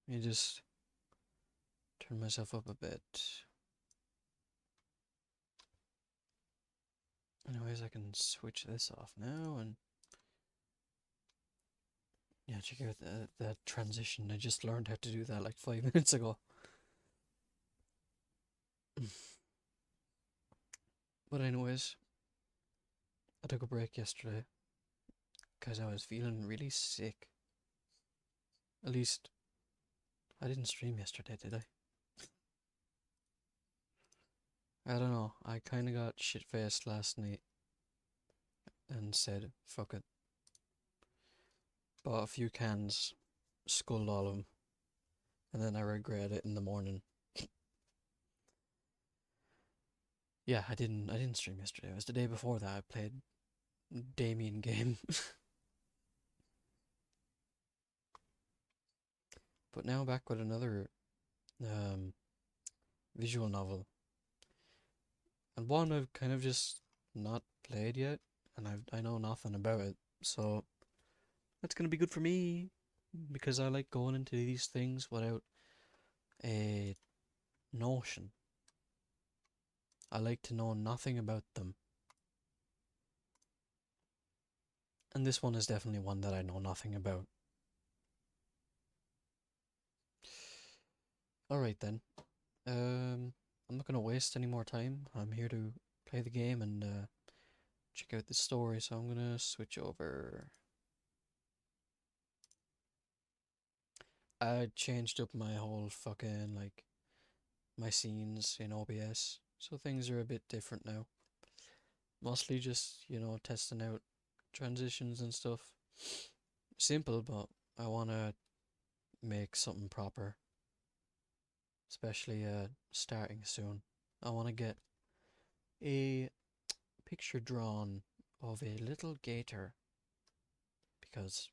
Let me just turn myself up a bit. Anyways, I can switch this off now and yeah, check out that transition. I just learned how to do that like 5 minutes ago. But anyways, I took a break yesterday because I was feeling really sick. At least I didn't stream yesterday, did I? I don't know. I kind of got shit-faced last night and said, fuck it. Bought a few cans, sculled all of them, and then I regret it in the morning. Yeah, I didn't stream yesterday. It was the day before that I played Damien game. But now back with another um, visual novel. And one I've kind of just not played yet, and I know nothing about it. So that's gonna be good for me because I like going into these things without a notion. I like to know nothing about them. And this one is definitely one that I know nothing about. Alright then. I'm not gonna waste any more time. I'm here to play the game and check out the story, so I'm gonna switch over. I changed up my whole fucking like my scenes in OBS, so things are a bit different now. Mostly just, testing out transitions and stuff. Simple, but I wanna make something proper. Especially starting soon. I wanna get a picture drawn of a little gator because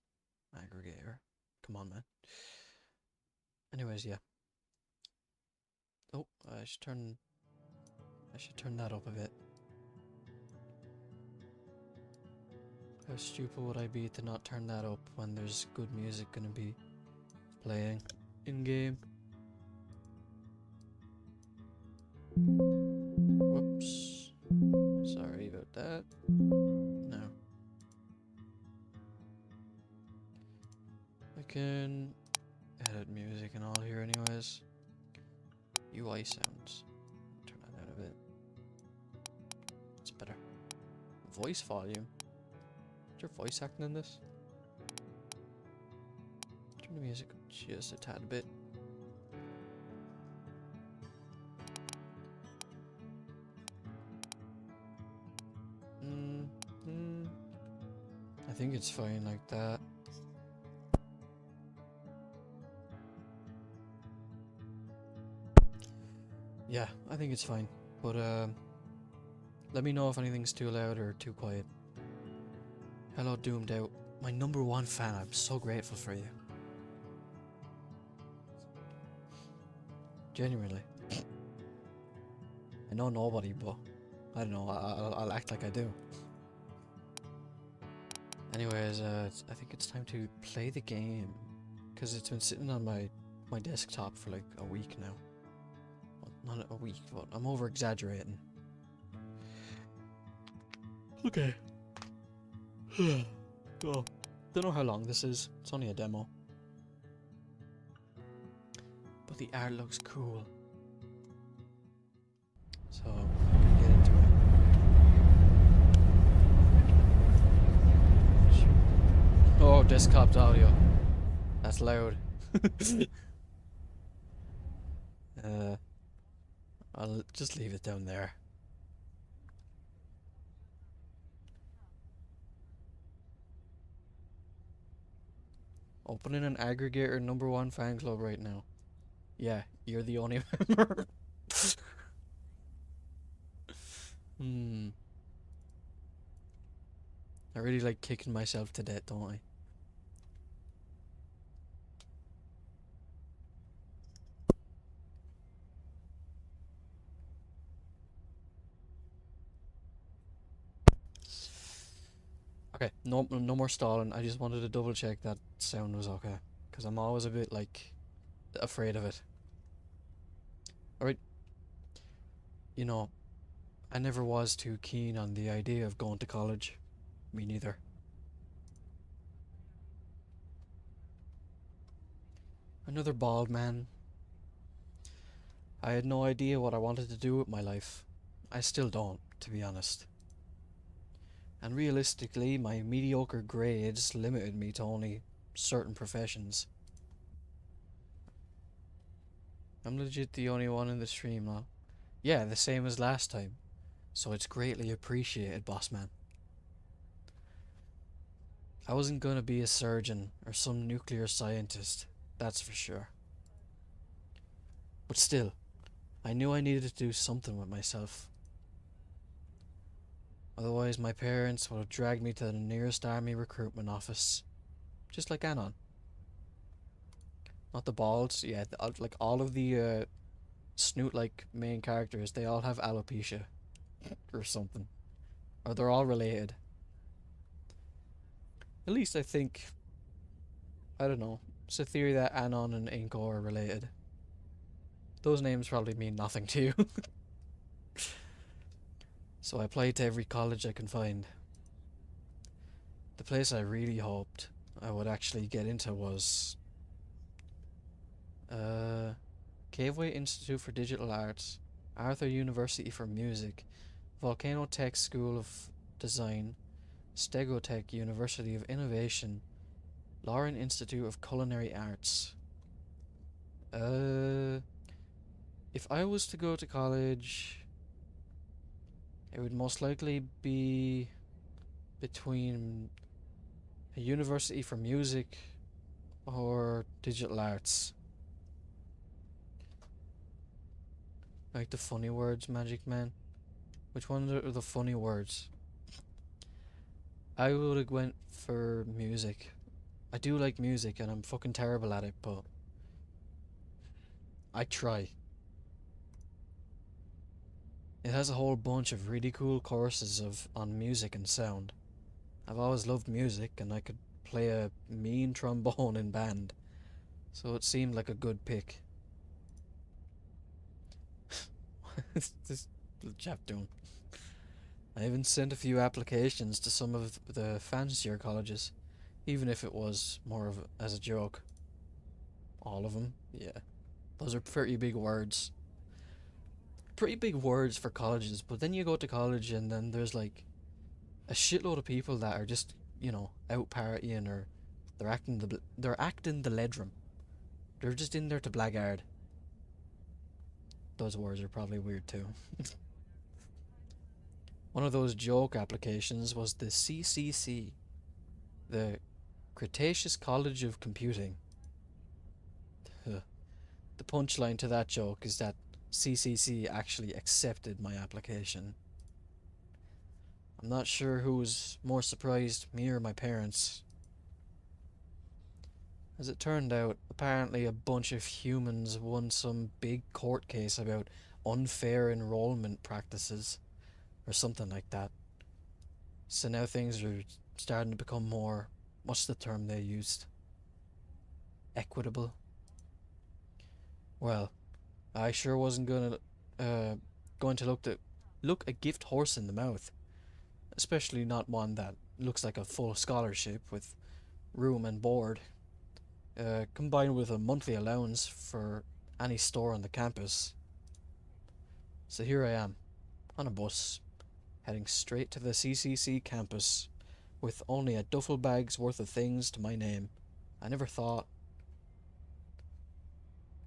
Agrigator. Come on, man. Anyways, yeah. Oh, I should turn that up a bit. How stupid would I be to not turn that up when there's good music gonna be playing in game? Whoops. Sorry about that. No. I can edit music and all here anyways. UI sounds. Turn that down a bit. It's better. Voice volume. Is there voice acting in this? Turn the music up just a tad bit. I think it's fine like that. Yeah, I think it's fine. But let me know if anything's too loud or too quiet. Hello, Doomed Out. My #1 fan. I'm so grateful for you. Genuinely. I know nobody, but I don't know. I'll act like I do. Anyways, I think it's time to play the game because it's been sitting on my desktop for like a week now. Well, not a week, but I'm over exaggerating. Okay. Oh, don't know how long this is. It's only a demo. But the art looks cool. So, I'm gonna get into it. Oh, desktop audio. That's loud. I'll just leave it down there. Opening an Aggregator #1 fan club right now. Yeah, you're the only member. I really like kicking myself to death, don't I? Okay, no more stalling. I just wanted to double check that sound was okay. Because I'm always a bit like afraid of it. Alright, you know, I never was too keen on the idea of going to college. Me neither. Another bald man. I had no idea what I wanted to do with my life. I still don't, to be honest. And realistically, my mediocre grades limited me to only certain professions. I'm legit the only one in the stream now. Yeah, the same as last time. So it's greatly appreciated, boss man. I wasn't gonna be a surgeon or some nuclear scientist, that's for sure. But still, I knew I needed to do something with myself. Otherwise, my parents would have dragged me to the nearest army recruitment office. Just like Anon. Not the balds, yeah, like all of the snoot-like main characters, they all have alopecia. Or something. Or they're all related. At least I think, I don't know, it's a theory that Anon and Inko are related. Those names probably mean nothing to you. So I applied to every college I can find. The place I really hoped I would actually get into was Caveway Institute for Digital Arts, Arthur University for Music, Volcano Tech School of Design, Stegotech University of Innovation, Lauren Institute of Culinary Arts. If I was to go to college, it would most likely be between a university for music or digital arts. Like the funny words, Magic Man. Which ones are the funny words? I would have went for music. I do like music and I'm fucking terrible at it, but I try. It has a whole bunch of really cool courses on music and sound. I've always loved music and I could play a mean trombone in band, so it seemed like a good pick. What's this little chap doing? I even sent a few applications to some of the fancier colleges, even if it was more of as a joke. All of them? Yeah. Those are pretty big words. Pretty big words for colleges, but then you go to college and then there's like a shitload of people that are just, out partying or they're acting the ledrum. They're just in there to blackguard. Those words are probably weird too. One of those joke applications was the CCC, the Cretaceous College of Computing. The punchline to that joke is that CCC actually accepted my application. I'm not sure who was more surprised, me or my parents. As it turned out, apparently a bunch of humans won some big court case about unfair enrollment practices, or something like that. So now things are starting to become more, what's the term they used? Equitable? Well, I sure wasn't going to look a gift horse in the mouth, especially not one that looks like a full scholarship with room and board, combined with a monthly allowance for any store on the campus. So here I am, on a bus, heading straight to the CCC campus, with only a duffel bag's worth of things to my name. I never thought.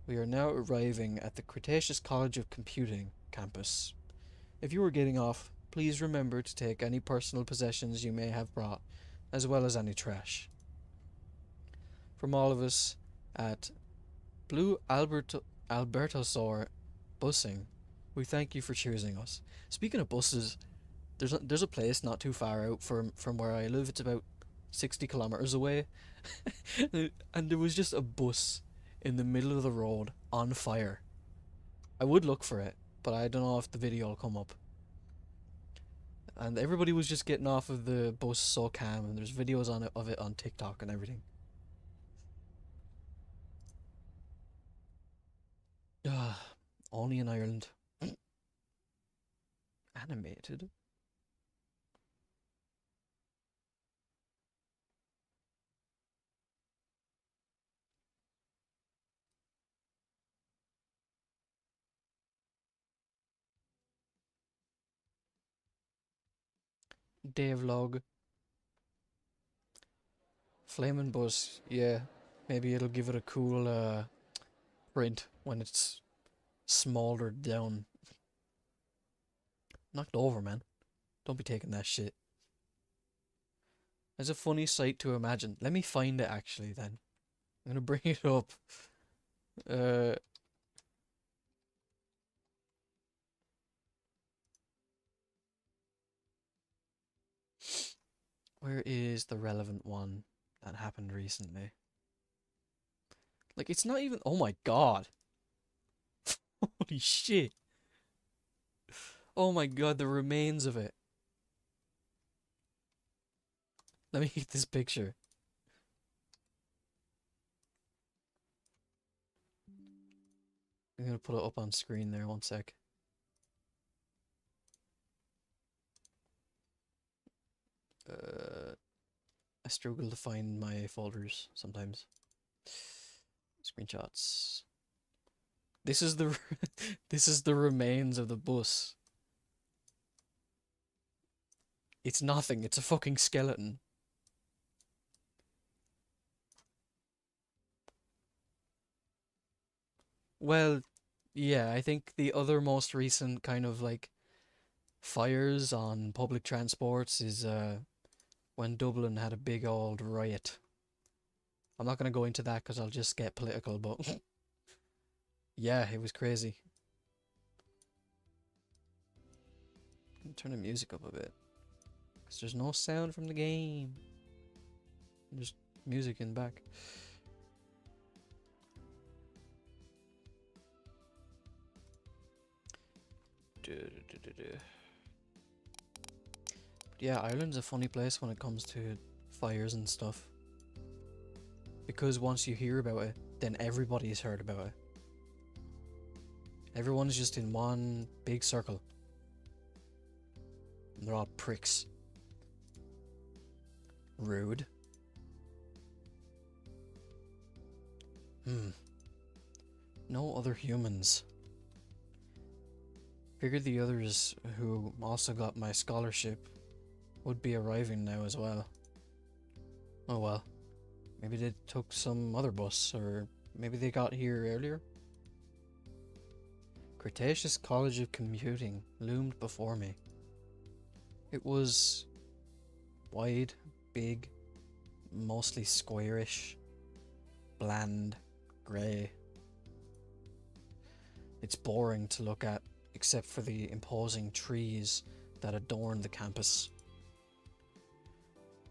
We are now arriving at the Cretaceous College of Computing campus. If you are getting off, please remember to take any personal possessions you may have brought, as well as any trash. From all of us at Blue Albertosaur Busing, we thank you for choosing us. Speaking of buses, there's a place not too far out from where I live. It's about 60 kilometers away, and there was just a bus in the middle of the road on fire. I would look for it, but I don't know if the video will come up. And everybody was just getting off of the bus so calm, and there's videos of it on TikTok and everything. Only in Ireland. Animated. Devlog. Flaming bus. Yeah. Maybe it'll give it a cool print when it's smoldered down. Knocked over, man. Don't be taking that shit. It's a funny sight to imagine. Let me find it actually then. I'm gonna bring it up. Uh, where is the relevant one that happened recently? Like, it's not even. Oh my god. Holy shit. Oh my god, the remains of it. Let me get this picture. I'm gonna put it up on screen there, one sec. I struggle to find my folders sometimes. Screenshots. This is the this is the remains of the bus. It's nothing. It's a fucking skeleton. Well, yeah, I think the other most recent kind of like fires on public transports is when Dublin had a big old riot. I'm not gonna go into that because I'll just get political, but yeah, it was crazy. Turn the music up a bit because there's no sound from the game. There's music in the back. Yeah, Ireland's a funny place when it comes to fires and stuff. Because once you hear about it, then everybody's heard about it. Everyone's just in one big circle. And they're all pricks. Rude. No other humans. Figured the others who also got my scholarship would be arriving now as well. Oh well. Maybe they took some other bus, or maybe they got here earlier. Cretaceous College of Computing loomed before me. It was wide, big, mostly squarish, bland, grey. It's boring to look at, except for the imposing trees that adorn the campus.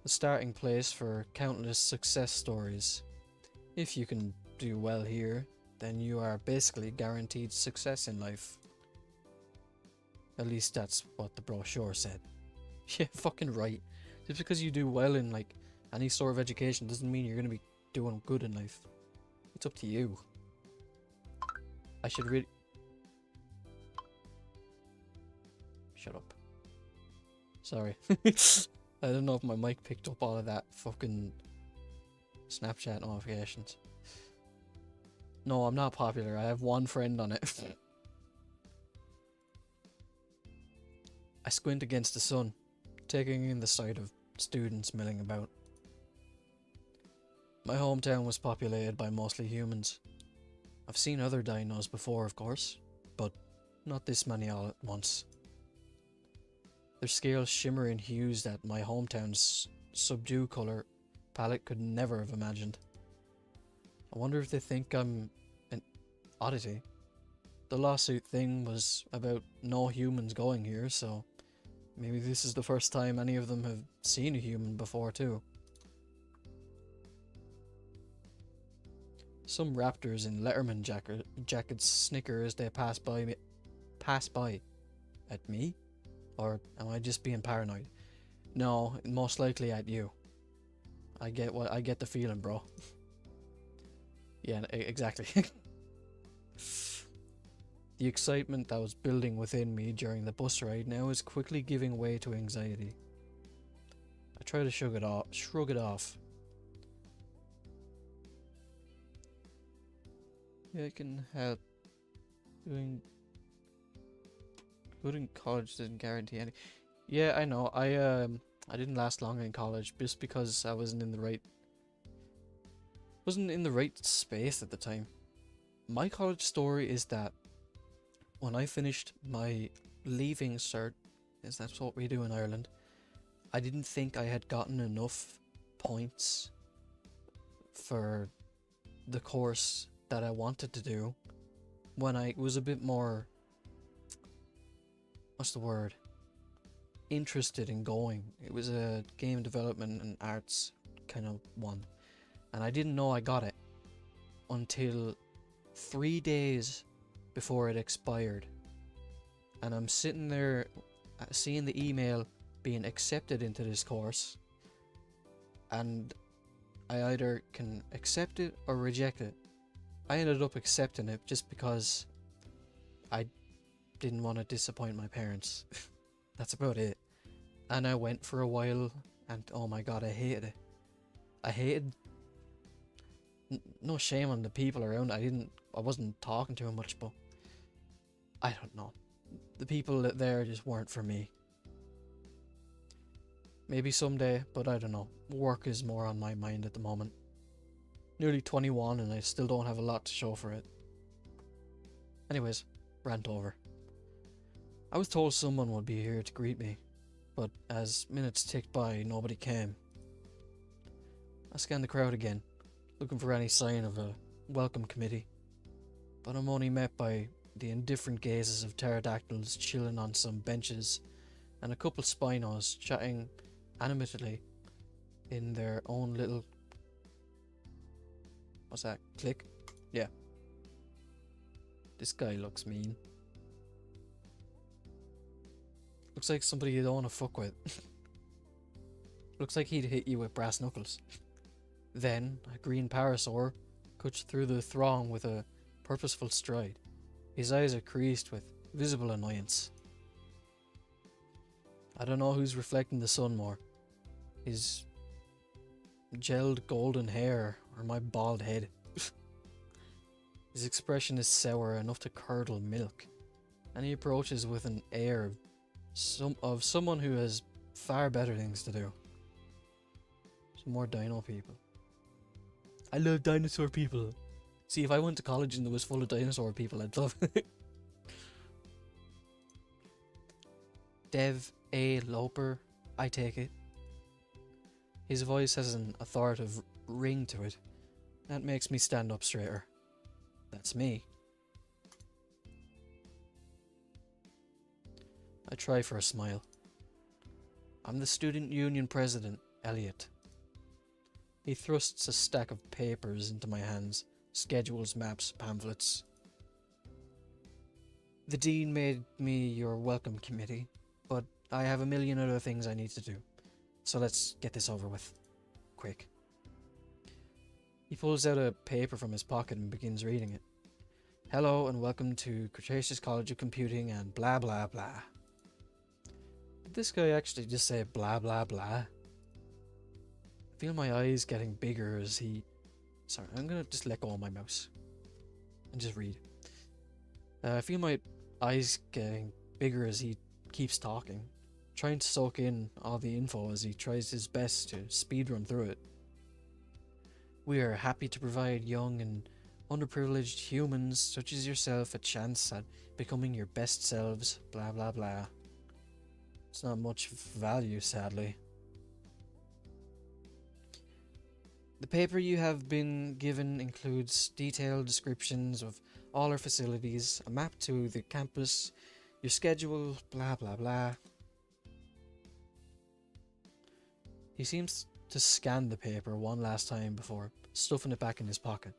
The starting place for countless success stories. If you can do well here, then you are basically guaranteed success in life. At least that's what the brochure said. Yeah, fucking right. Just because you do well in like any sort of education doesn't mean you're gonna be doing good in life. It's up to you. I should really... Shut up. Sorry. I don't know if my mic picked up all of that fucking Snapchat notifications. No, I'm not popular. I have one friend on it. I squint against the sun, taking in the sight of students milling about. My hometown was populated by mostly humans. I've seen other dinos before, of course, but not this many all at once. Their scales shimmer in hues that my hometown's subdued colour palette could never have imagined. I wonder if they think I'm an oddity. The lawsuit thing was about no humans going here, so maybe this is the first time any of them have seen a human before too. Some raptors in Letterman jackets snicker as they pass by at me? Or am I just being paranoid? No, most likely at you. I get the feeling, bro. Yeah, exactly. The excitement that was building within me during the bus ride now is quickly giving way to anxiety. I try to shrug it off. Yeah, I can help. Doing good in college doesn't guarantee any. Yeah, I know. I didn't last long in college just because I wasn't in the right space at the time. My college story is that when I finished my leaving cert, is that's what we do in Ireland, I didn't think I had gotten enough points for the course that I wanted to do when I was a bit more, what's the word, interested in going. It was a game development and arts kind of one, and I didn't know I got it until 3 days before it expired, and I'm sitting there seeing the email being accepted into this course, and I either can accept it or reject it. I ended up accepting it just because I didn't want to disappoint my parents. That's about it. And I went for a while, and oh my god, I hated it. I hated... no shame on the people around. I wasn't talking to them much, but I don't know. The people there just weren't for me. Maybe someday, but I don't know. Work is more on my mind at the moment. Nearly 21 and I still don't have a lot to show for it. Anyways, rant over. I was told someone would be here to greet me, but as minutes ticked by, nobody came. I scanned the crowd again, looking for any sign of a welcome committee, but I'm only met by the indifferent gazes of pterodactyls chilling on some benches and a couple spinos chatting animatedly in their own little... what's that? Click? Yeah. This guy looks mean. Looks like somebody you don't want to fuck with. Looks like he'd hit you with brass knuckles. Then, a green parasaur cuts through the throng with a purposeful stride. His eyes are creased with visible annoyance. I don't know who's reflecting the sun more. His gelled golden hair or my bald head. His expression is sour enough to curdle milk, and he approaches with an air of someone who has far better things to do. Some more dino people. I love dinosaur people. See, if I went to college and there was full of dinosaur people, I'd love it. Dev A. Loper, I take it. His voice has an authoritative ring to it. That makes me stand up straighter. That's me. I try for a smile. I'm the student union president, Elliot. He thrusts a stack of papers into my hands. Schedules, maps, pamphlets. The dean made me your welcome committee, but I have a million other things I need to do. So let's get this over with. Quick. He pulls out a paper from his pocket and begins reading it. Hello and welcome to Cretaceous College of Computing and blah blah blah. Did this guy actually just say blah blah blah? I feel my eyes getting bigger as he... Sorry, I'm gonna just let go of my mouse and just read. I feel my eyes getting bigger as he keeps talking, trying to soak in all the info as he tries his best to speedrun through it. We are happy to provide young and underprivileged humans such as yourself a chance at becoming your best selves, blah blah blah. It's not much value, sadly. The paper you have been given includes detailed descriptions of all our facilities, a map to the campus, your schedule, blah blah blah. He seems to scan the paper one last time before stuffing it back in his pocket.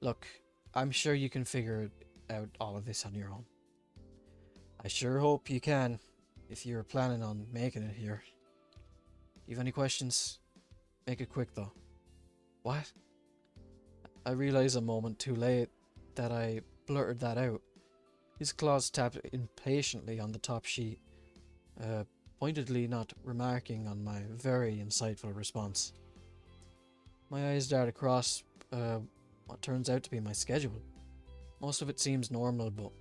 Look, I'm sure you can figure out all of this on your own. I sure hope you can, if you're planning on making it here. You have any questions? Make it quick though. What? I realize a moment too late that I blurted that out. His claws tapped impatiently on the top sheet, pointedly not remarking on my very insightful response. My eyes dart across what turns out to be my schedule. Most of it seems normal, but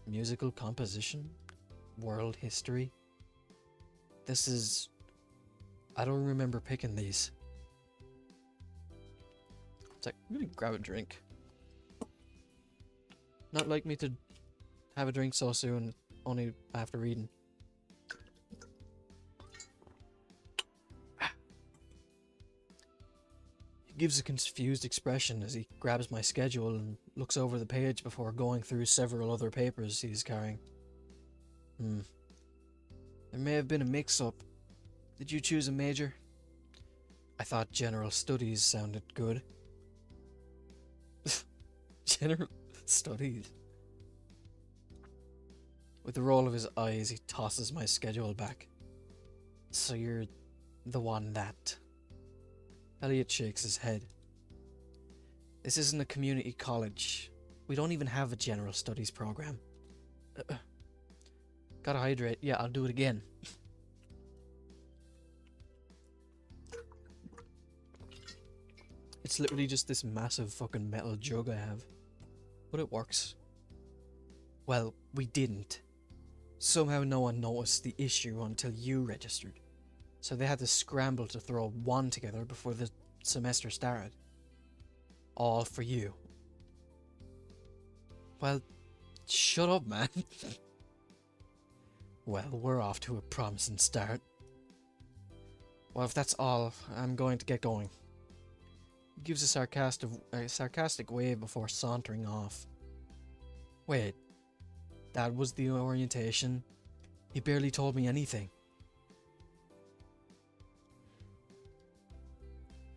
musical composition, world history. This is... I don't remember picking these. It's like, I'm gonna grab a drink. Not like me to have a drink so soon, only after reading. He gives a confused expression as he grabs my schedule and looks over the page before going through several other papers he's carrying. There may have been a mix-up. Did you choose a major? I thought general studies sounded good. General studies? With a roll of his eyes, he tosses my schedule back. So you're the one that... Elliot shakes his head. This isn't a community college. We don't even have a general studies program. Gotta hydrate. Yeah, I'll do it again. It's literally just this massive fucking metal jug I have. But it works. Well, we didn't. Somehow no one noticed the issue until you registered. So they had to scramble to throw one together before the semester started. All for you. Well, shut up, man. Well, we're off to a promising start. Well, if that's all, I'm going to get going. He gives a sarcastic wave before sauntering off. Wait, that was the orientation? He barely told me anything.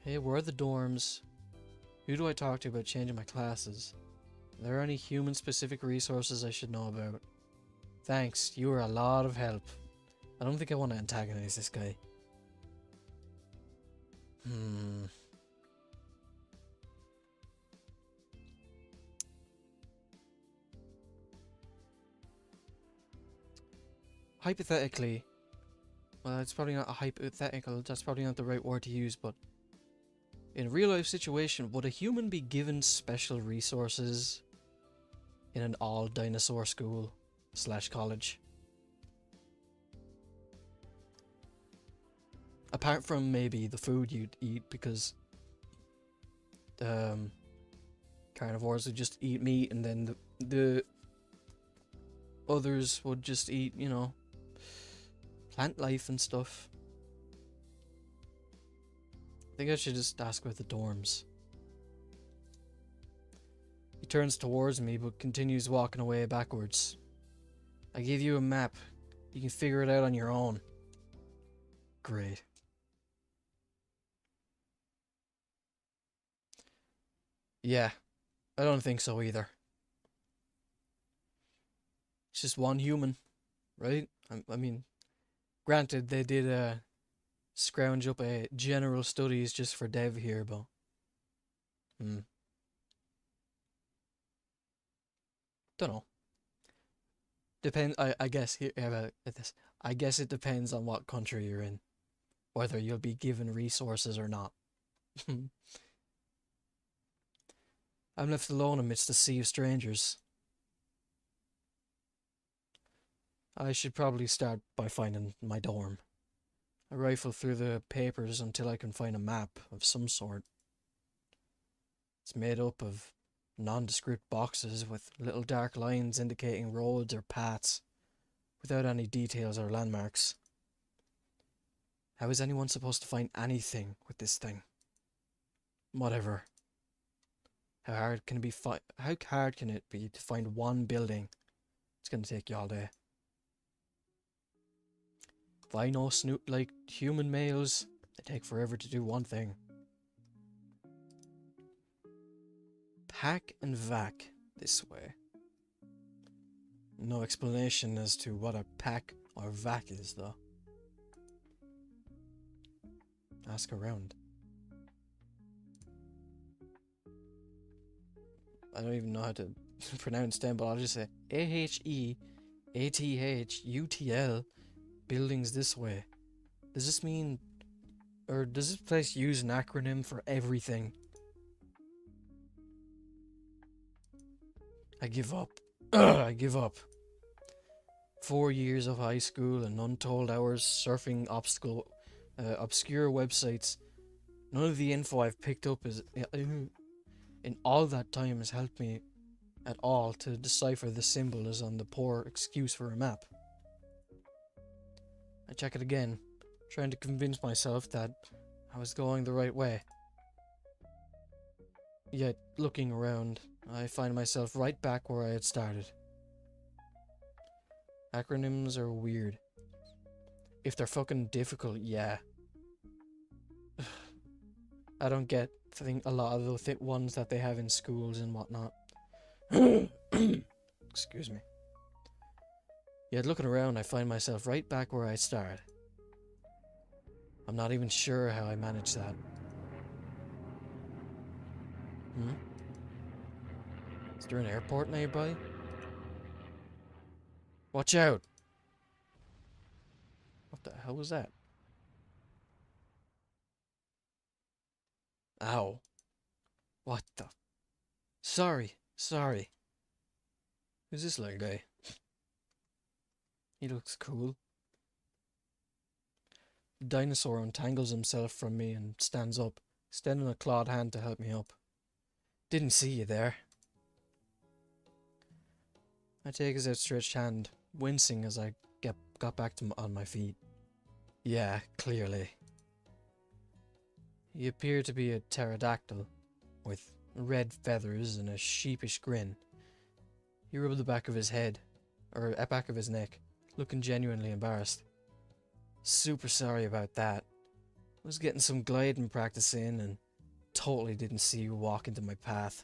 Hey, where are the dorms? Who do I talk to about changing my classes? Are there any human-specific resources I should know about? Thanks, you were a lot of help. I don't think I want to antagonize this guy. Hypothetically, well, it's probably not a hypothetical, that's probably not the right word to use, but in a real-life situation, would a human be given special resources in an all-dinosaur school / college? Apart from maybe the food you'd eat, because carnivores would just eat meat, and then the others would just eat, you know, plant life and stuff. I think I should just ask about the dorms. He turns towards me, but continues walking away backwards. I gave you a map. You can figure it out on your own. Great. Yeah, I don't think so either. It's just one human, right? I mean, granted, they did scrounge up a general studies just for Dev here, but don't know. I guess here about this. I guess it depends on what country you're in, whether you'll be given resources or not. I'm left alone amidst a sea of strangers. I should probably start by finding my dorm. I rifle through the papers until I can find a map of some sort. It's made up of nondescript boxes with little dark lines indicating roads or paths, without any details or landmarks. How is anyone supposed to find anything with this thing? Whatever. How hard can it be to find one building? It's gonna take you all day. If I know snoot like human males, they take forever to do one thing. Pack and vac this way. No explanation as to what a pack or vac is, though. Ask around. I don't even know how to pronounce them, but I'll just say AHEATHUTL buildings this way. Does this mean, or does this place use an acronym for everything? I give up. I give up. 4 years of high school and untold hours surfing obscure websites. None of the info I've picked up in all that time has helped me at all to decipher the symbols on the poor excuse for a map. I check it again, trying to convince myself that I was going the right way. Yet, looking around, I find myself right back where I had started. Acronyms are weird. If they're fucking difficult, yeah. I don't get a lot of the ones that they have in schools and whatnot. Excuse me. Yet looking around, I find myself right back where I started. I'm not even sure how I managed that. Is there an airport nearby? Watch out! What the hell was that? Ow. What the? Sorry. Who's this little guy? He looks cool. The dinosaur untangles himself from me and stands up, extending a clawed hand to help me up. Didn't see you there. I take his outstretched hand, wincing as I got back on my feet. Yeah, clearly. He appeared to be a pterodactyl, with red feathers and a sheepish grin. He rubbed the back of his head, or back of his neck, looking genuinely embarrassed. Super sorry about that. I was getting some gliding practice in and totally didn't see you walk into my path.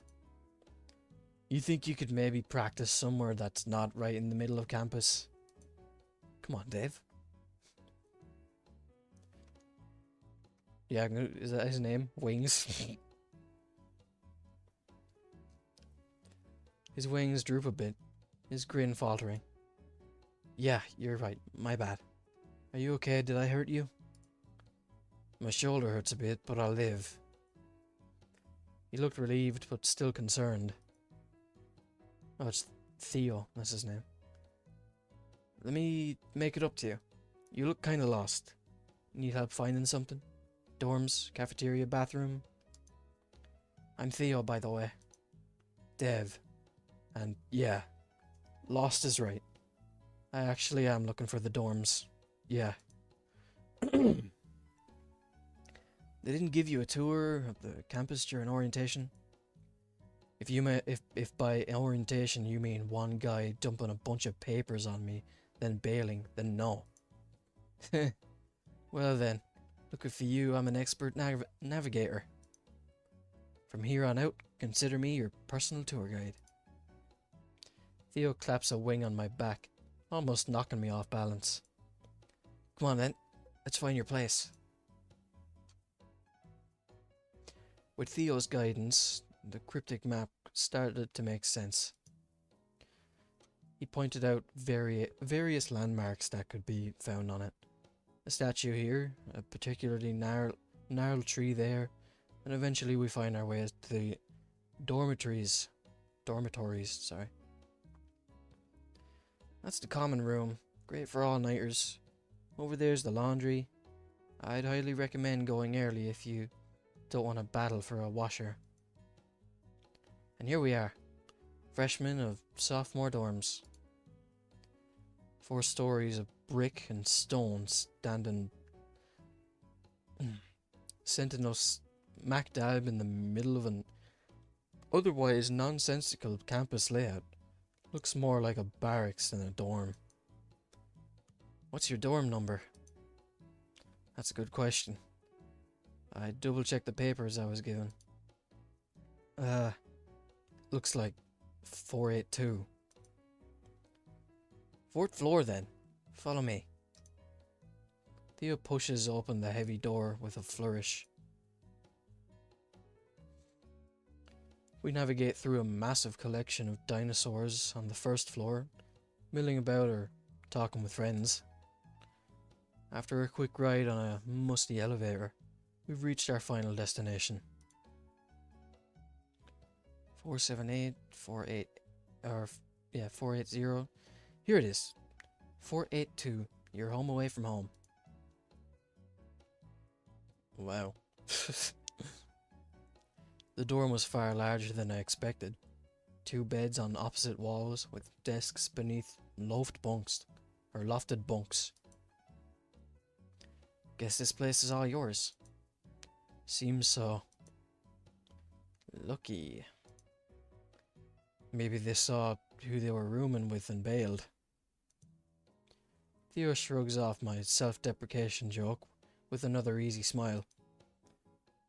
You think you could maybe practice somewhere that's not right in the middle of campus? Come on, Dave. Yeah, is that his name? Wings? His wings droop a bit, his grin faltering. Yeah, you're right. My bad. Are you okay? Did I hurt you? My shoulder hurts a bit, but I'll live. He looked relieved, but still concerned. Oh, it's Theo. That's his name. Let me make it up to you. You look kinda lost. Need help finding something? Dorms, cafeteria, bathroom? I'm Theo, by the way. Dev. And yeah, lost is right. I actually am looking for the dorms. Yeah. They didn't give you a tour of the campus during orientation? If by orientation you mean one guy dumping a bunch of papers on me, then bailing, then no. Well then, looking for you, I'm an expert navigator. From here on out, consider me your personal tour guide. Theo claps a wing on my back, almost knocking me off balance. Come on then, let's find your place. With Theo's guidance, the cryptic map started to make sense. He pointed out various landmarks that could be found on it. A statue here, a particularly gnarled tree there, and eventually we find our way to the dormitories, sorry. That's the common room, great for all-nighters. Over there's the laundry. I'd highly recommend going early if you don't want to battle for a washer. And here we are, freshmen of sophomore dorms. 4 stories of brick and stone standing sentinel smack dab in the middle of an otherwise nonsensical campus layout. Looks more like a barracks than a dorm. What's your dorm number? That's a good question. I double checked the papers I was given. Looks like 482. 4th floor then. Follow me. Theo pushes open the heavy door with a flourish. We navigate through a massive collection of dinosaurs on the first floor, milling about or talking with friends. After a quick ride on a musty elevator, we've reached our final destination. 478, 48, or yeah, 480. Here it is. 482. You're home away from home. Wow. The dorm was far larger than I expected. 2 beds on opposite walls with desks beneath lofted bunks. Guess this place is all yours. Seems so. Lucky. Maybe they saw who they were rooming with and bailed. Theo shrugs off my self-deprecation joke with another easy smile.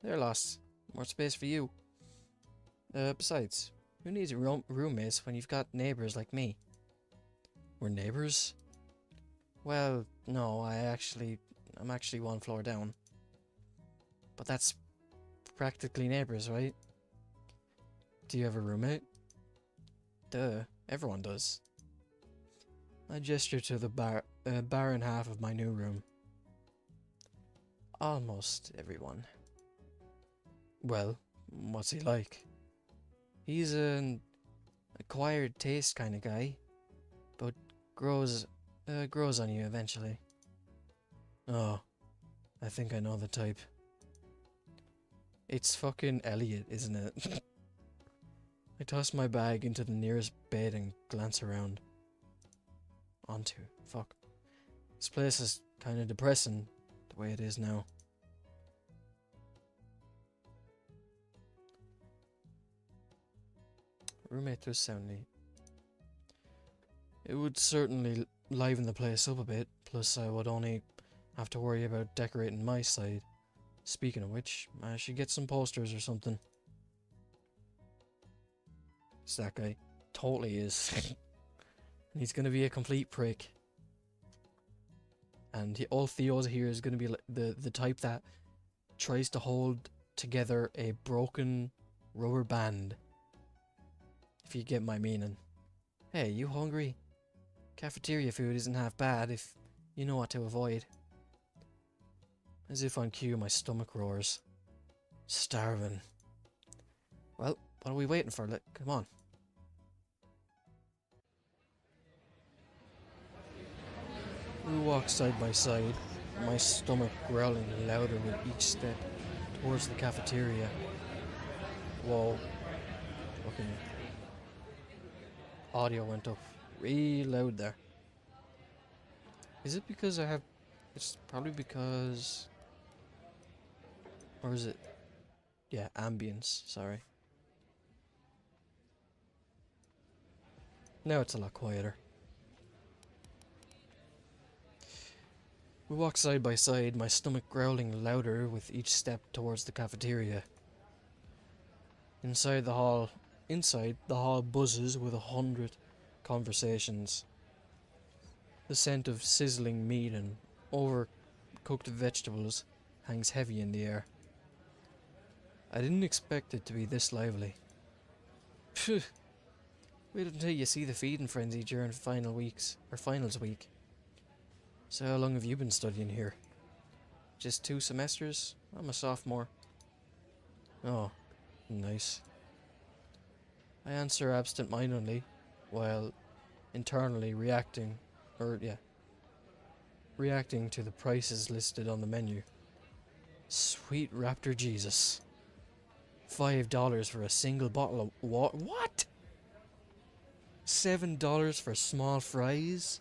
They're lost. More space for you. Besides, who needs roommates when you've got neighbours like me? We're neighbours? Well, no, I'm actually 1 floor down. But that's practically neighbours, right? Do you have a roommate? Duh, everyone does. I gesture to the barren half of my new room. Almost everyone. Well, what's he like? He's an acquired taste kind of guy, but grows on you eventually. Oh, I think I know the type. It's fucking Elliot, isn't it? I toss my bag into the nearest bed and glance around. Fuck. This place is kinda depressing, the way it is now. Roommate does sound neat. It would certainly liven the place up a bit, plus I would only have to worry about decorating my side. Speaking of which, I should get some posters or something. It's that guy. Totally is. And he's gonna be a complete prick. And all Theo's here is gonna be the type that tries to hold together a broken rubber band. If you get my meaning. Hey, you hungry? Cafeteria food isn't half bad if you know what to avoid. As if on cue, my stomach roars. Starving. Well, what are we waiting for? Come on. We walk side by side, my stomach growling louder with each step towards the cafeteria. Whoa. Fucking audio went up real loud there. Is it because it's probably because... Or is it... Yeah, ambience, sorry. Now it's a lot quieter. We walk side by side, my stomach growling louder with each step towards the cafeteria. Inside the hall buzzes with 100 conversations. The scent of sizzling meat and overcooked vegetables hangs heavy in the air. I didn't expect it to be this lively. Phew. Wait until you see the feeding frenzy during finals week. So how long have you been studying here? Just 2 semesters? I'm a sophomore. Oh, nice. I answer absent-mindedly, while internally reacting to the prices listed on the menu. Sweet Raptor Jesus. $5 for a single bottle of water. What? $7 for small fries?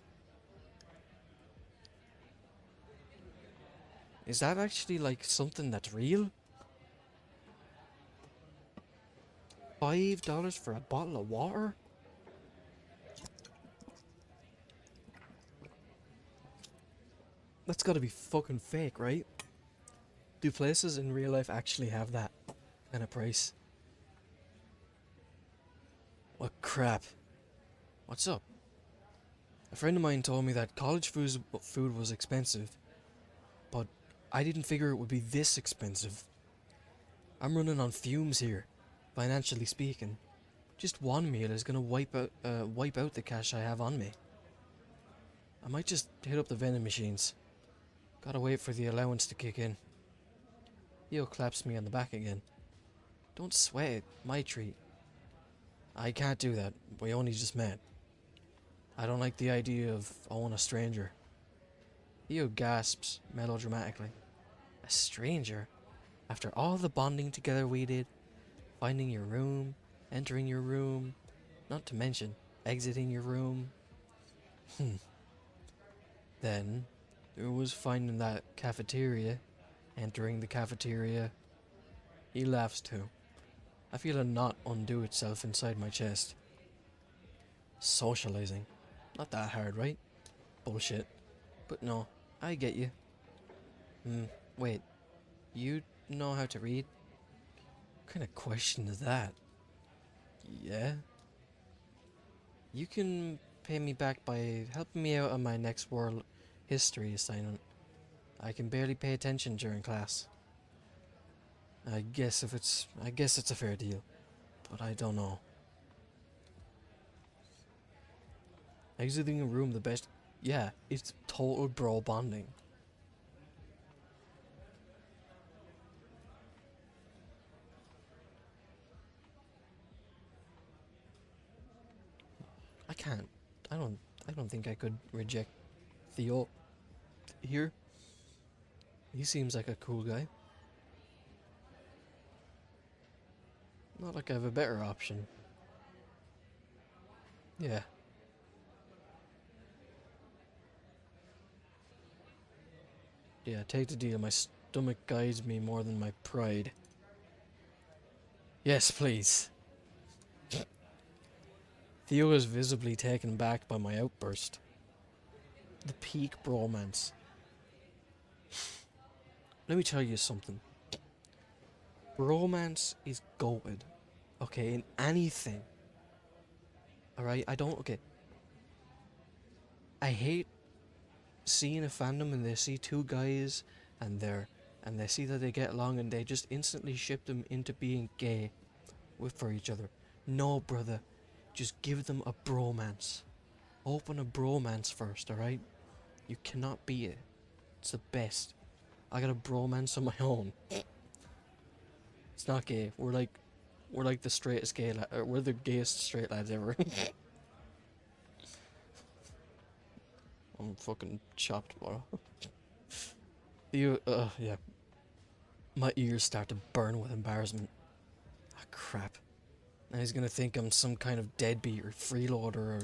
Is that actually like something that's real? $5 for a bottle of water? That's gotta be fucking fake, right? Do places in real life actually have that kind of price? What crap? What's up? A friend of mine told me that college food was expensive, but I didn't figure it would be this expensive. I'm running on fumes here. Financially speaking, just one meal is gonna wipe out the cash I have on me. I might just hit up the vending machines. Gotta wait for the allowance to kick in. Theo claps me on the back again. Don't sweat it, my treat. I can't do that, we only just met. I don't like the idea of owning a stranger. Theo gasps melodramatically. A stranger? After all the bonding together we did, finding your room, entering your room, not to mention exiting your room. Then there was finding that cafeteria, entering the cafeteria. He laughs too. I feel a knot undo itself inside my chest. Socializing. Not that hard, right? Bullshit. But no, I get you. Wait. You know how to read? What kind of question is that? Yeah? You can pay me back by helping me out on my next world history assignment. I can barely pay attention during class. I guess it's a fair deal, but I don't know. Exiting a room the best. Yeah, it's total bro bonding. I can't. I don't think I could reject Theo here. He seems like a cool guy. Not like I have a better option. Yeah. Yeah, take the deal. My stomach guides me more than my pride. Yes, please. Theo is visibly taken back by my outburst. The peak bromance. Let me tell you something. Bromance is goated. Okay, in anything. Alright, okay. I hate seeing a fandom and they see two guys and they see that they get along and they just instantly ship them into being gay for each other. No, brother. Just give them a bromance. Open a bromance first, alright? You cannot beat it. It's the best. I got a bromance of my own. It's not gay. We're like the straightest gay we're the gayest straight lads ever. I'm fucking chopped, bro. Yeah. My ears start to burn with embarrassment. Ah, crap. Now he's gonna think I'm some kind of deadbeat or freeloader or...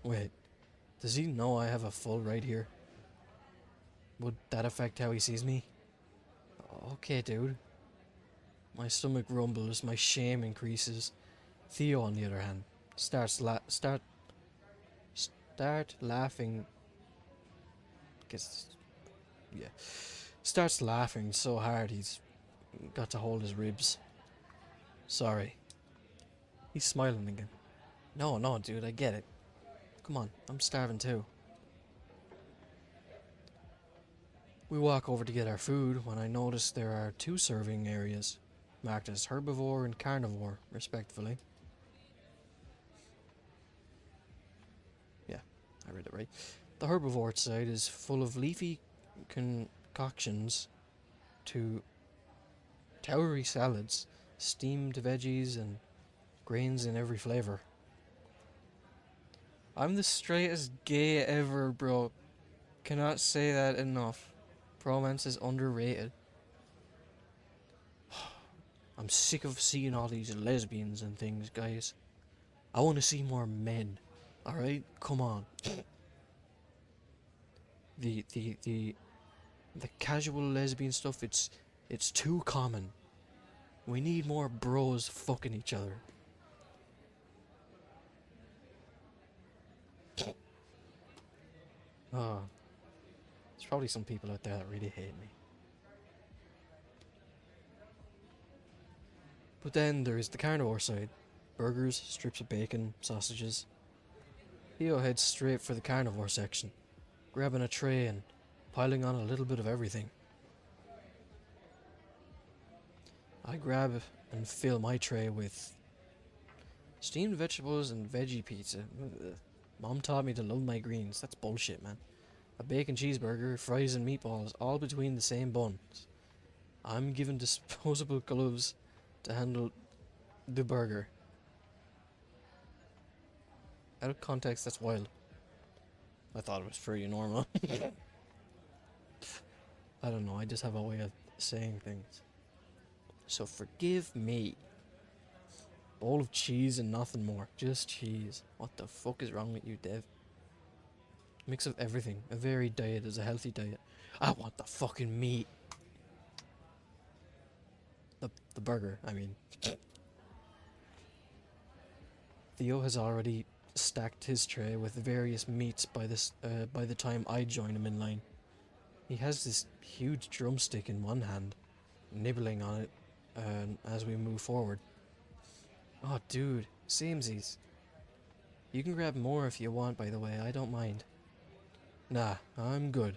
Wait. Does he know I have a full right here? Would that affect how he sees me? Okay, dude. My stomach rumbles, my shame increases. Theo, on the other hand, start laughing. Yeah. Starts laughing so hard he's got to hold his ribs. Sorry. He's smiling again. No, dude, I get it. Come on, I'm starving too. We walk over to get our food when I notice there are two serving areas, marked as herbivore and carnivore, respectively. Yeah, I read it right. The herbivore side is full of leafy concoctions to towery salads, steamed veggies, and grains in every flavor. I'm the straightest gay ever, bro. Cannot say that enough. Bromance is underrated. I'm sick of seeing all these lesbians and things, guys. I want to see more men. Alright? Come on. The casual lesbian stuff, it's too common. We need more bros fucking each other. Oh. There's probably some people out there that really hate me. But then there is the carnivore side. Burgers, strips of bacon, sausages. Theo heads straight for the carnivore section, grabbing a tray and piling on a little bit of everything. I grab and fill my tray with steamed vegetables and veggie pizza. Ugh. Mom taught me to love my greens. That's bullshit, man. A bacon cheeseburger, fries and meatballs, all between the same buns. I'm given disposable gloves to handle the burger. Out of context, that's wild. I thought it was pretty normal. I don't know, I just have a way of saying things. So forgive me. Bowl of cheese and nothing more. Just cheese. What the fuck is wrong with you, Dev? Mix of everything. A varied diet is a healthy diet. I want the fucking meat. The burger, I mean. Theo has already stacked his tray with various meats by the time I join him in line. He has this huge drumstick in one hand, nibbling on it as we move forward. Oh, dude, samesies. You can grab more if you want, by the way, I don't mind. Nah, I'm good.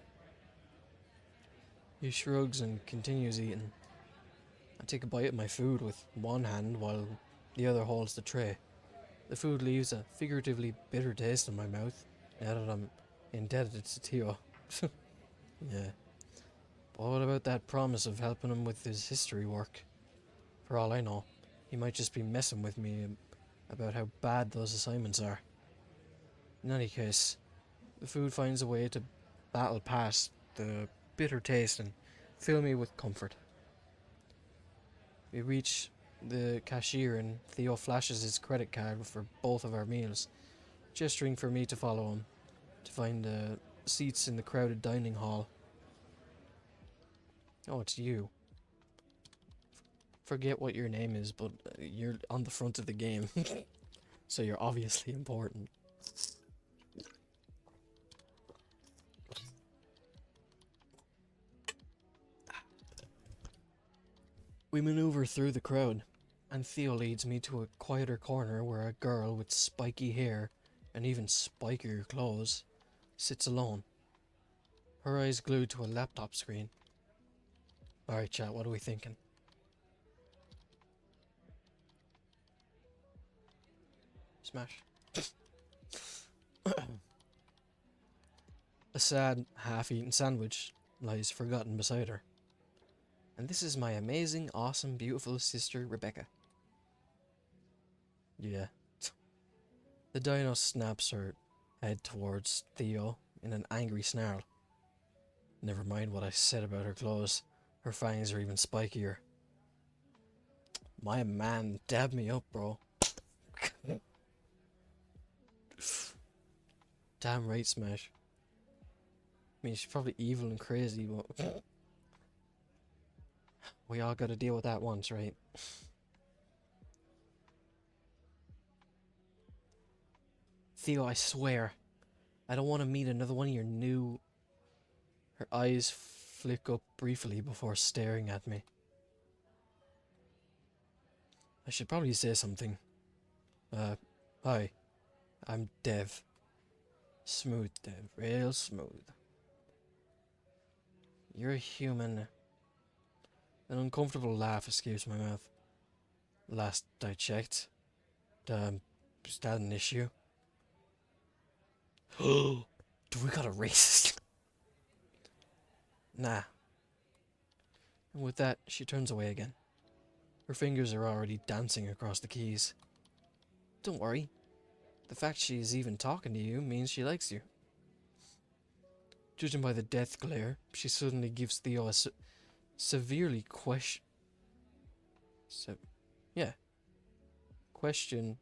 He shrugs and continues eating. I take a bite of my food with one hand while the other holds the tray. The food leaves a figuratively bitter taste in my mouth now that I'm indebted to Theo. Yeah. But what about that promise of helping him with his history work? For all I know, he might just be messing with me about how bad those assignments are. In any case, the food finds a way to battle past the bitter taste and fill me with comfort. We reach the cashier and Theo flashes his credit card for both of our meals, gesturing for me to follow him to find seats in the crowded dining hall. Oh, it's you. Forget what your name is, but you're on the front of the game, so you're obviously important. We maneuver through the crowd, and Theo leads me to a quieter corner where a girl with spiky hair and even spikier clothes sits alone, her eyes glued to a laptop screen. Alright, chat, what are we thinking? Smash. A sad, half-eaten sandwich lies forgotten beside her. And this is my amazing, awesome, beautiful sister, Rebecca. Yeah. The dino snaps her head towards Theo in an angry snarl. Never mind what I said about her clothes. Her fangs are even spikier. My man dabbed me up, bro. Damn right, Smash. I mean, she's probably evil and crazy, but we all gotta deal with that once, right? Theo, I swear, I don't want to meet another one of your new... Her eyes flick up briefly before staring at me. I should probably say something. Hi, I'm Dev. Smooth, Dev, real smooth. You're a human. An uncomfortable laugh escapes my mouth. Last I checked. Is that an issue? Do we got a racist? Nah. And with that, she turns away again. Her fingers are already dancing across the keys. Don't worry. The fact she's even talking to you means she likes you. Judging by the death glare, she suddenly gives Theo a severely question. Question.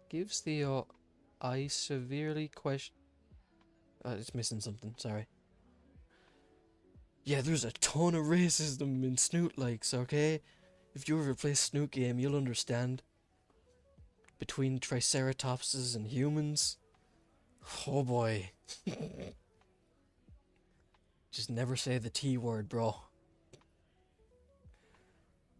Gives Theo a severely question. It's missing something, sorry. Yeah, there's a ton of racism in Snoot likes, okay? If you ever play Snoot game, you'll understand. Between Triceratopses and humans. Oh boy. Just never say the T word, bro.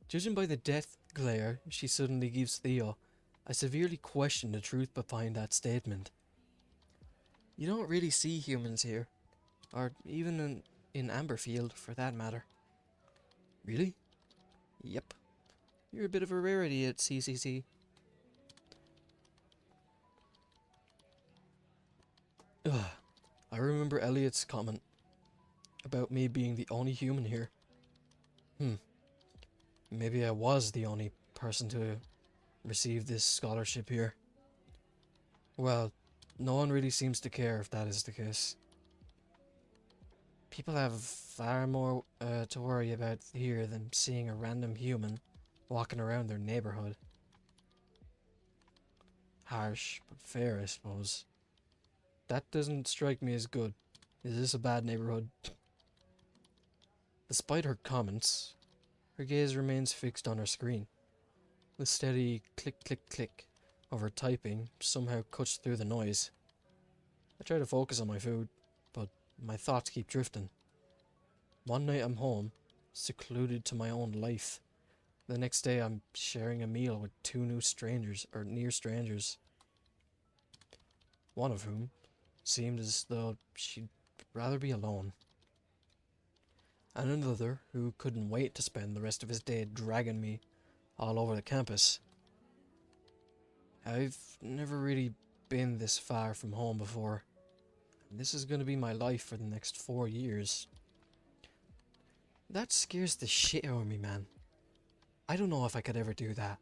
Judging by the death glare, she suddenly gives Theo, I severely question the truth behind that statement. You don't really see humans here. Or even in Amberfield, for that matter. Really? Yep. You're a bit of a rarity at CCC. Ugh. I remember Elliot's comment about me being the only human here. Maybe I was the only person to receive this scholarship here. Well, no one really seems to care if that is the case. People have far more to worry about here than seeing a random human walking around their neighborhood. Harsh, but fair, I suppose. That doesn't strike me as good. Is this a bad neighborhood? Despite her comments, her gaze remains fixed on her screen. The steady click click click of her typing somehow cuts through the noise. I try to focus on my food, but my thoughts keep drifting. One night I'm home, secluded to my own life. The next day I'm sharing a meal with two new strangers, or near strangers. One of whom seemed as though she'd rather be alone. And another who couldn't wait to spend the rest of his day dragging me all over the campus. I've never really been this far from home before. This is going to be my life for the next 4 years. That scares the shit out of me, man. I don't know if I could ever do that.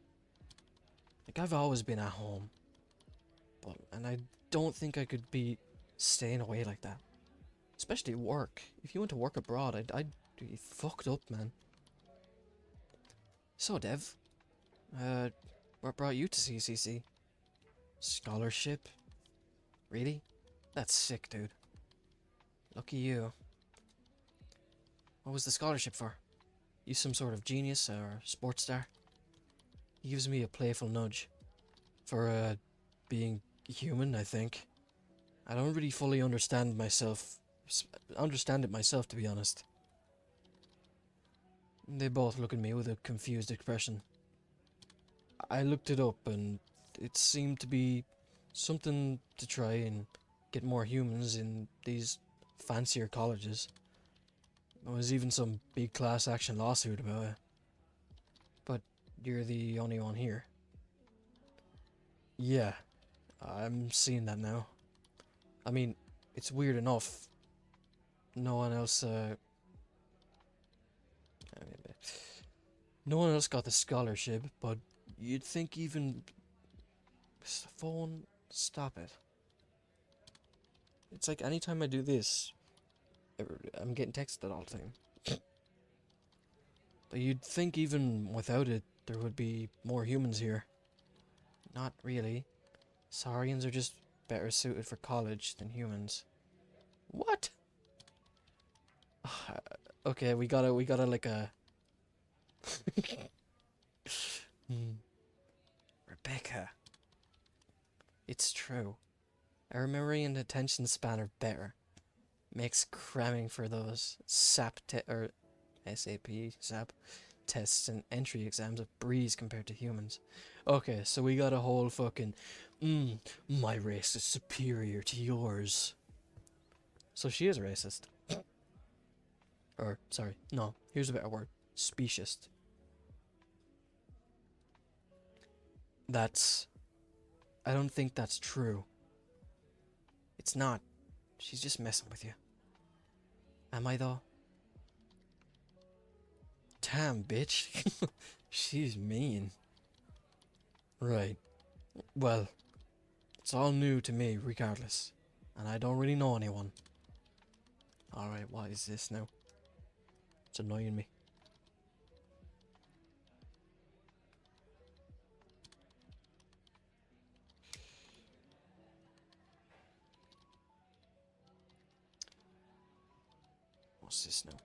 Like, I've always been at home. And I don't think I could be staying away like that. Especially work. If you went to work abroad, I'd be fucked up, man. So, Dev, what brought you to CCC? Scholarship? Really? That's sick, dude. Lucky you. What was the scholarship for? You some sort of genius or sports star? He gives me a playful nudge. For, being human, I think. I don't really fully understand it myself, to be honest. They both look at me with a confused expression. I looked it up and it seemed to be something to try and get more humans in these fancier colleges. There was even some big class action lawsuit about it. But you're the only one here. Yeah, I'm seeing that now. I mean, it's weird enough. No one else, no one else got the scholarship, but you'd think even... Phone, stop it. It's like anytime I do this, I'm getting texted all the time. But you'd think even without it, there would be more humans here. Not really. Saurians are just better suited for college than humans. What? Okay, we gotta like a... Rebecca. It's true. Our memory and attention span are better. Makes cramming for those SAP SAP tests and entry exams a breeze compared to humans. Okay, so we got a whole fucking my race is superior to yours. So she is racist. Or sorry, no, here's a better word. Speciest. I don't think that's true. It's not. She's just messing with you. Am I though? Damn, bitch. She's mean. Right. Well, it's all new to me regardless. And I don't really know anyone. Alright, what is this now? It's annoying me. What's this now?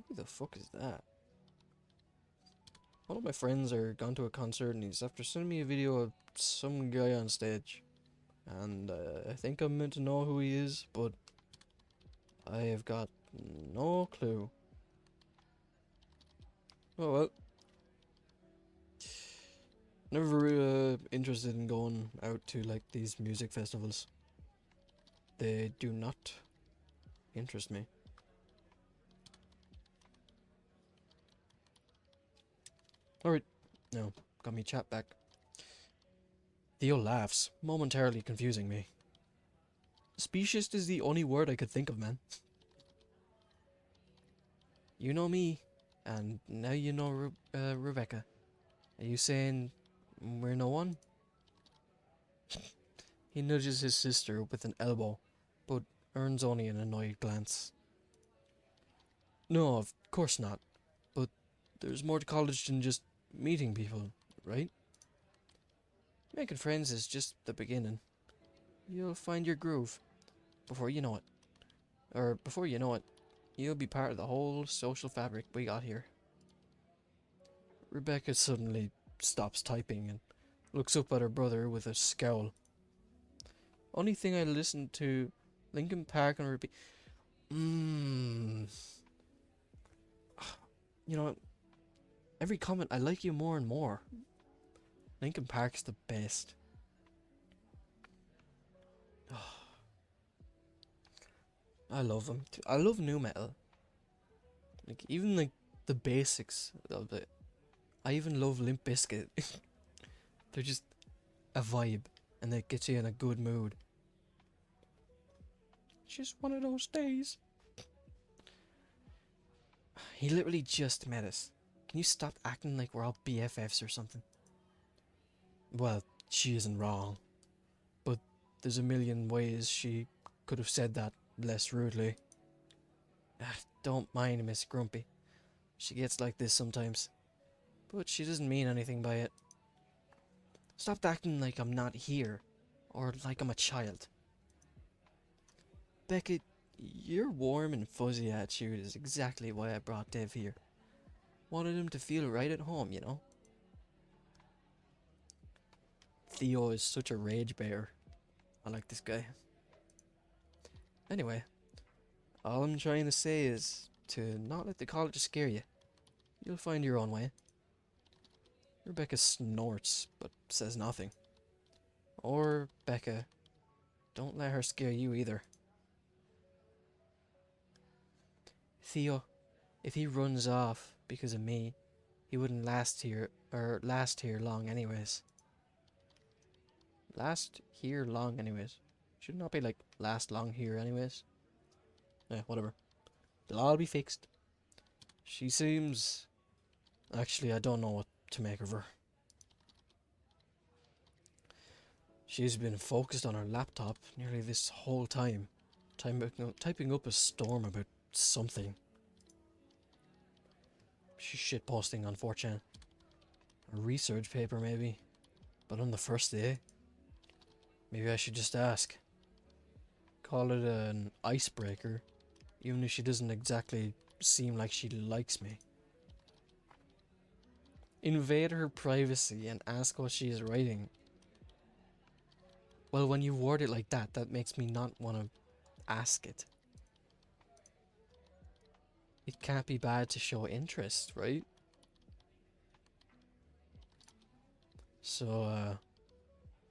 Who the fuck is that? One of my friends are gone to a concert and he's after sending me a video of some guy on stage. And I think I'm meant to know who he is, but I have got no clue. Oh well. Never interested in going out to like these music festivals. They do not interest me. Alright, now, got me chat back. Theo laughs, momentarily confusing me. Speciest is the only word I could think of, man. You know me, and now you know Rebecca. Are you saying we're no one? He nudges his sister with an elbow, but earns only an annoyed glance. No, of course not. But there's more to college than just meeting people, right? Making friends is just the beginning. You'll find your groove before you know it. Or before you know it, you'll be part of the whole social fabric we got here. Rebecca suddenly stops typing and looks up at her brother with a scowl. Only thing I listened to Linkin Park and repeat. You know, every comment I like you more and more. Linkin Park's the best. I love them. I love new metal. Like even like the basics of it. I even love Limp Bizkit. They're just a vibe, and they get you in a good mood. It's just one of those days. He literally just met us. Can you stop acting like we're all BFFs or something? Well, she isn't wrong, but there's a million ways she could have said that less rudely. Don't mind Miss Grumpy. She gets like this sometimes, but she doesn't mean anything by it. Stop acting like I'm not here, or like I'm a child. Beckett, your warm and fuzzy attitude is exactly why I brought Dev here. Wanted him to feel right at home, you know? Theo is such a rage bear. I like this guy. Anyway, all I'm trying to say is to not let the college scare you. You'll find your own way. Rebecca snorts, but says nothing. Or, Becca, don't let her scare you either. Theo, if he runs off because of me, he wouldn't last here long anyways. Last here long anyways. Should not be like last long here anyways. Whatever. They'll all be fixed. She seems... Actually, I don't know what to make of her. She's been focused on her laptop nearly this whole time, typing up a storm about something. She's shitposting on 4chan. A research paper maybe, but on the first day. Maybe I should just ask. Call it an icebreaker, even if she doesn't exactly seem like she likes me. Invade her privacy and ask what she is writing. Well, when you word it like that, that makes me not want to ask it. It can't be bad to show interest, right? So,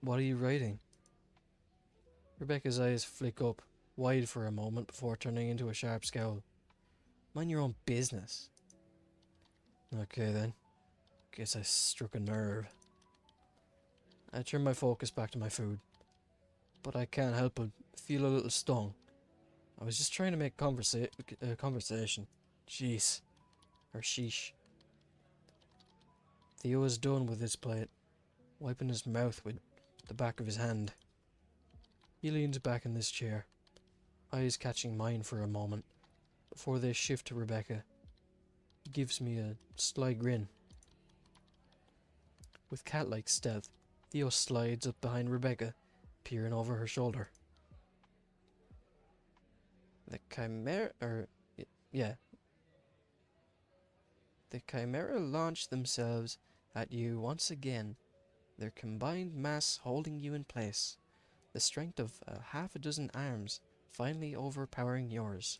what are you writing? Rebecca's eyes flick up, wide for a moment before turning into a sharp scowl. Mind your own business. Okay then. Guess I struck a nerve. I turn my focus back to my food. But I can't help but feel a little stung. I was just trying to make conversation. Jeez. Or sheesh. Theo is done with his plate, wiping his mouth with the back of his hand. He leans back in this chair, eyes catching mine for a moment, before they shift to Rebecca. He gives me a sly grin. With cat-like stealth, Theo slides up behind Rebecca, peering over her shoulder. The Chimera launch themselves at you once again, their combined mass holding you in place, the strength of half a dozen arms finally overpowering yours.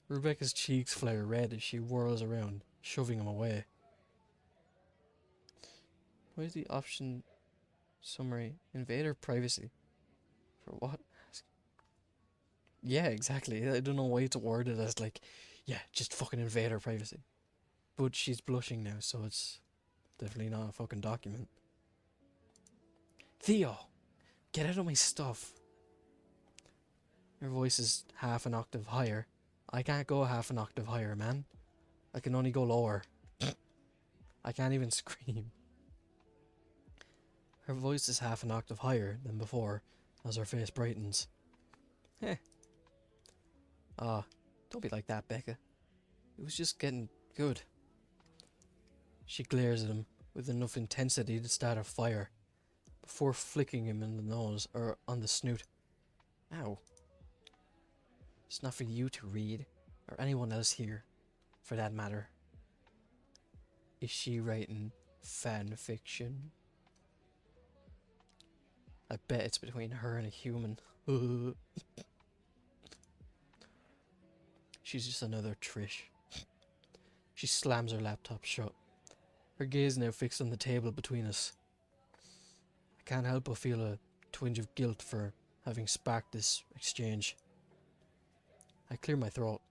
Rebecca's cheeks flare red as she whirls around, shoving him away. What is the option summary? Invader privacy. For what? Yeah, exactly. I don't know why it's worded as like, yeah, just fucking invade her privacy. But she's blushing now, so it's definitely not a fucking document. Theo, get out of my stuff. Her voice is half an octave higher. I can't go half an octave higher, man. I can only go lower. I can't even scream. Her voice is half an octave higher than before as her face brightens. Heh. Ah, don't be like that, Becca. It was just getting good. She glares at him with enough intensity to start a fire before flicking him in the nose or on the snoot. Ow. It's not for you to read, or anyone else here, for that matter. Is she writing fan fiction? I bet it's between her and a human. She's just another Trish. She slams her laptop shut, her gaze now fixed on the table between us. I can't help but feel a twinge of guilt for having sparked this exchange. I clear my throat.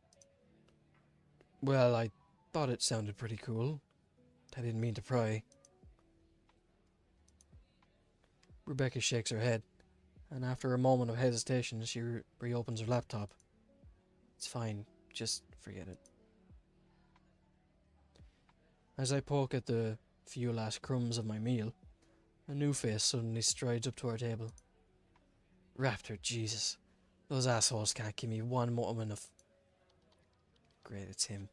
Well, I thought it sounded pretty cool. I didn't mean to pry. Rebecca shakes her head, and after a moment of hesitation, she reopens her laptop. It's fine, just forget it. As I poke at the few last crumbs of my meal, a new face suddenly strides up to our table. Raptor, Jesus. Those assholes can't give me one moment of... Great, it's him.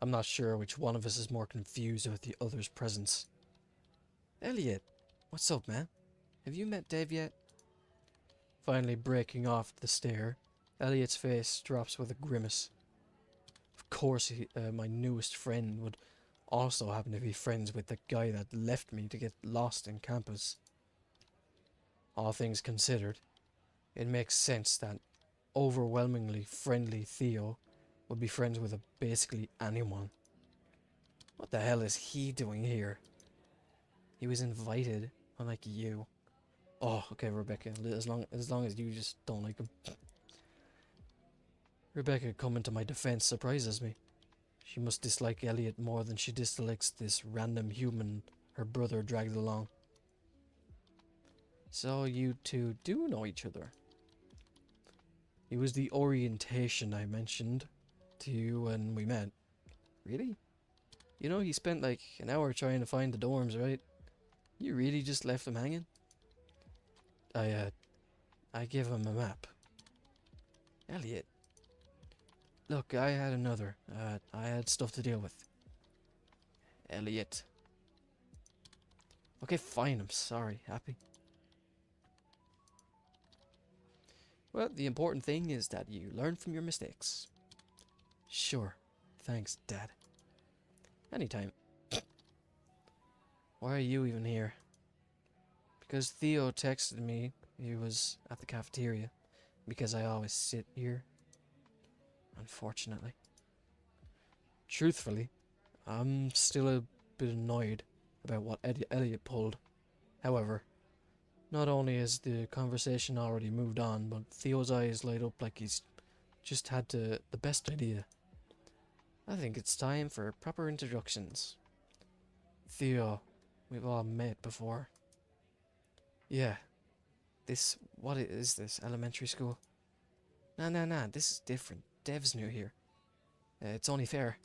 I'm not sure which one of us is more confused about the other's presence. Elliot, what's up, man? Have you met Dave yet? Finally breaking off the stare, Elliot's face drops with a grimace. Of course, my newest friend would also happen to be friends with the guy that left me to get lost in campus. All things considered, it makes sense that overwhelmingly friendly Theo would be friends with basically anyone. What the hell is he doing here? He was invited, unlike you. Oh, okay, Rebecca, as long as you just don't like him. Rebecca coming to my defense surprises me. She must dislike Elliot more than she dislikes this random human her brother dragged along. So you two do know each other. It was the orientation I mentioned to you when we met. Really? You know he spent like an hour trying to find the dorms, right? You really just left him hanging? I gave him a map. Elliot. Look, I had another. I had stuff to deal with. Elliot. Okay, fine, I'm sorry. Happy? Well, the important thing is that you learn from your mistakes. Sure. Thanks, Dad. Anytime. Why are you even here? Because Theo texted me he was at the cafeteria. Because I always sit here. Unfortunately. Truthfully, I'm still a bit annoyed about what Elliot pulled. However, not only has the conversation already moved on, but Theo's eyes light up like he's just had the best idea. I think it's time for proper introductions. Theo, we've all met before. Yeah. What is this, elementary school? Nah, this is different. Dev's new here. It's only fair.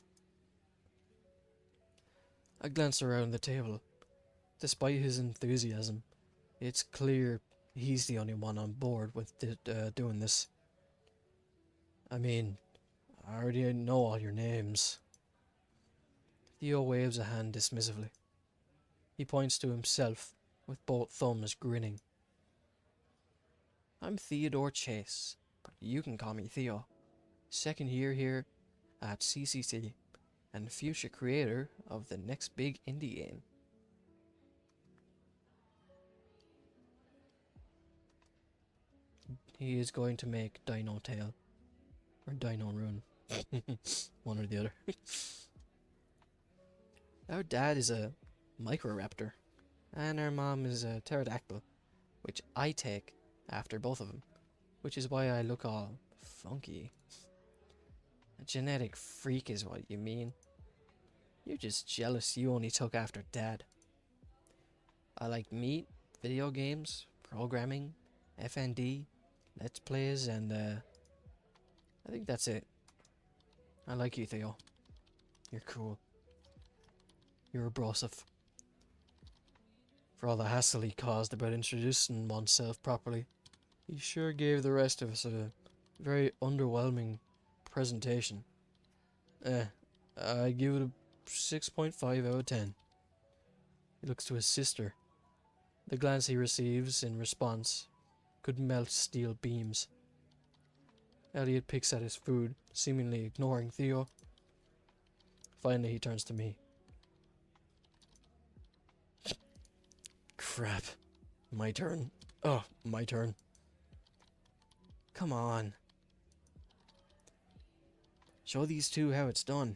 I glance around the table. Despite his enthusiasm, it's clear he's the only one on board with doing this. I mean, I already know all your names. Theo waves a hand dismissively. He points to himself, with both thumbs grinning. I'm Theodore Chase, but you can call me Theo. Second year here at CCC, and future creator of the next big indie game. He is going to make Dino Tail. Or Dino Rune. One or the other. Our dad is a Microraptor. And our mom is a pterodactyl, which I take after both of them, which is why I look all funky. A genetic freak is what you mean. You're just jealous you only took after Dad. I like meat, video games, programming, FND, Let's Plays, and I think that's it. I like you, Theo. You're cool. You're abrasive. For all the hassle he caused about introducing oneself properly, he sure gave the rest of us a very underwhelming presentation. I give it a 6.5 out of 10. He looks to his sister. The glance he receives in response could melt steel beams. Elliot picks at his food, seemingly ignoring Theo. Finally, he turns to me. Crap. My turn. Oh, my turn. Come on. Show these two how it's done.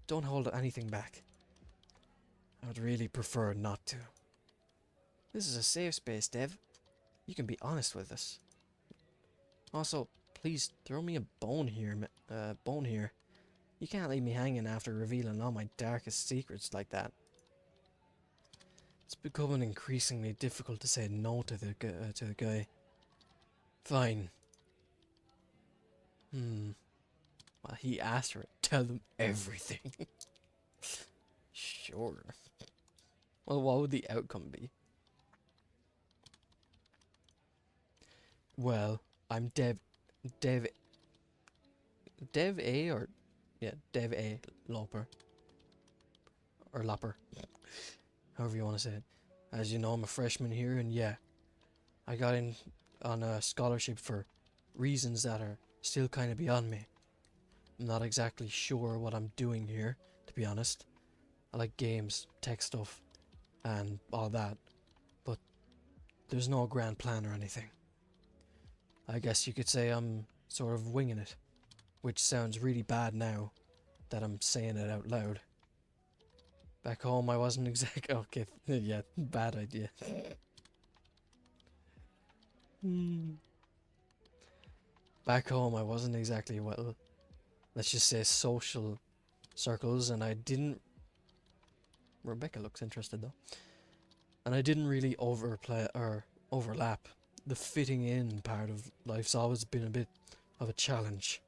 Don't hold anything back. I would really prefer not to. This is a safe space, Dev. You can be honest with us. Also, please throw me a bone here, You can't leave me hanging after revealing all my darkest secrets like that. It's becoming increasingly difficult to say no to the guy. Fine. Well, he asked her to tell them everything. Sure. Well, what would the outcome be? Well, I'm Dev A or yeah, Dev A Loper. Or Lopper. However you want to say it. As you know, I'm a freshman here, and yeah, I got in on a scholarship for reasons that are still kind of beyond me. I'm not exactly sure what I'm doing here, to be honest. I like games, tech stuff, and all that, but there's no grand plan or anything. I guess you could say I'm sort of winging it, which sounds really bad now that I'm saying it out loud. Back home I wasn't exactly... Okay, yeah, bad idea. Back home I wasn't exactly, well, let's just say social circles, and I didn't... Rebecca looks interested though. And I didn't really overlap. The fitting in part of life's always been a bit of a challenge.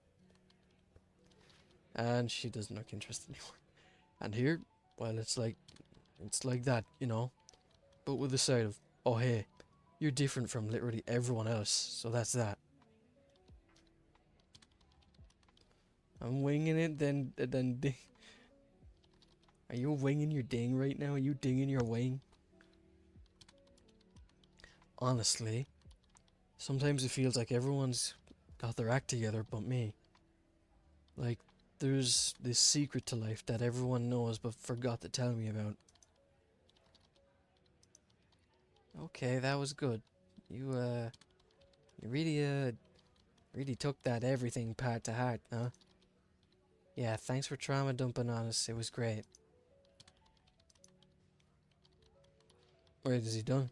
And she doesn't look interested anymore. And here, well, it's like that, you know. But with the side of, oh hey, you're different from literally everyone else, so that's that. I'm winging it, then ding. Are you winging your ding right now? Are you dinging your wing? Honestly, sometimes it feels like everyone's got their act together but me. Like, there's this secret to life that everyone knows but forgot to tell me about. Okay, that was good. You really took that everything part to heart, huh? Yeah, thanks for trauma dumping on us. It was great. Wait, is he done?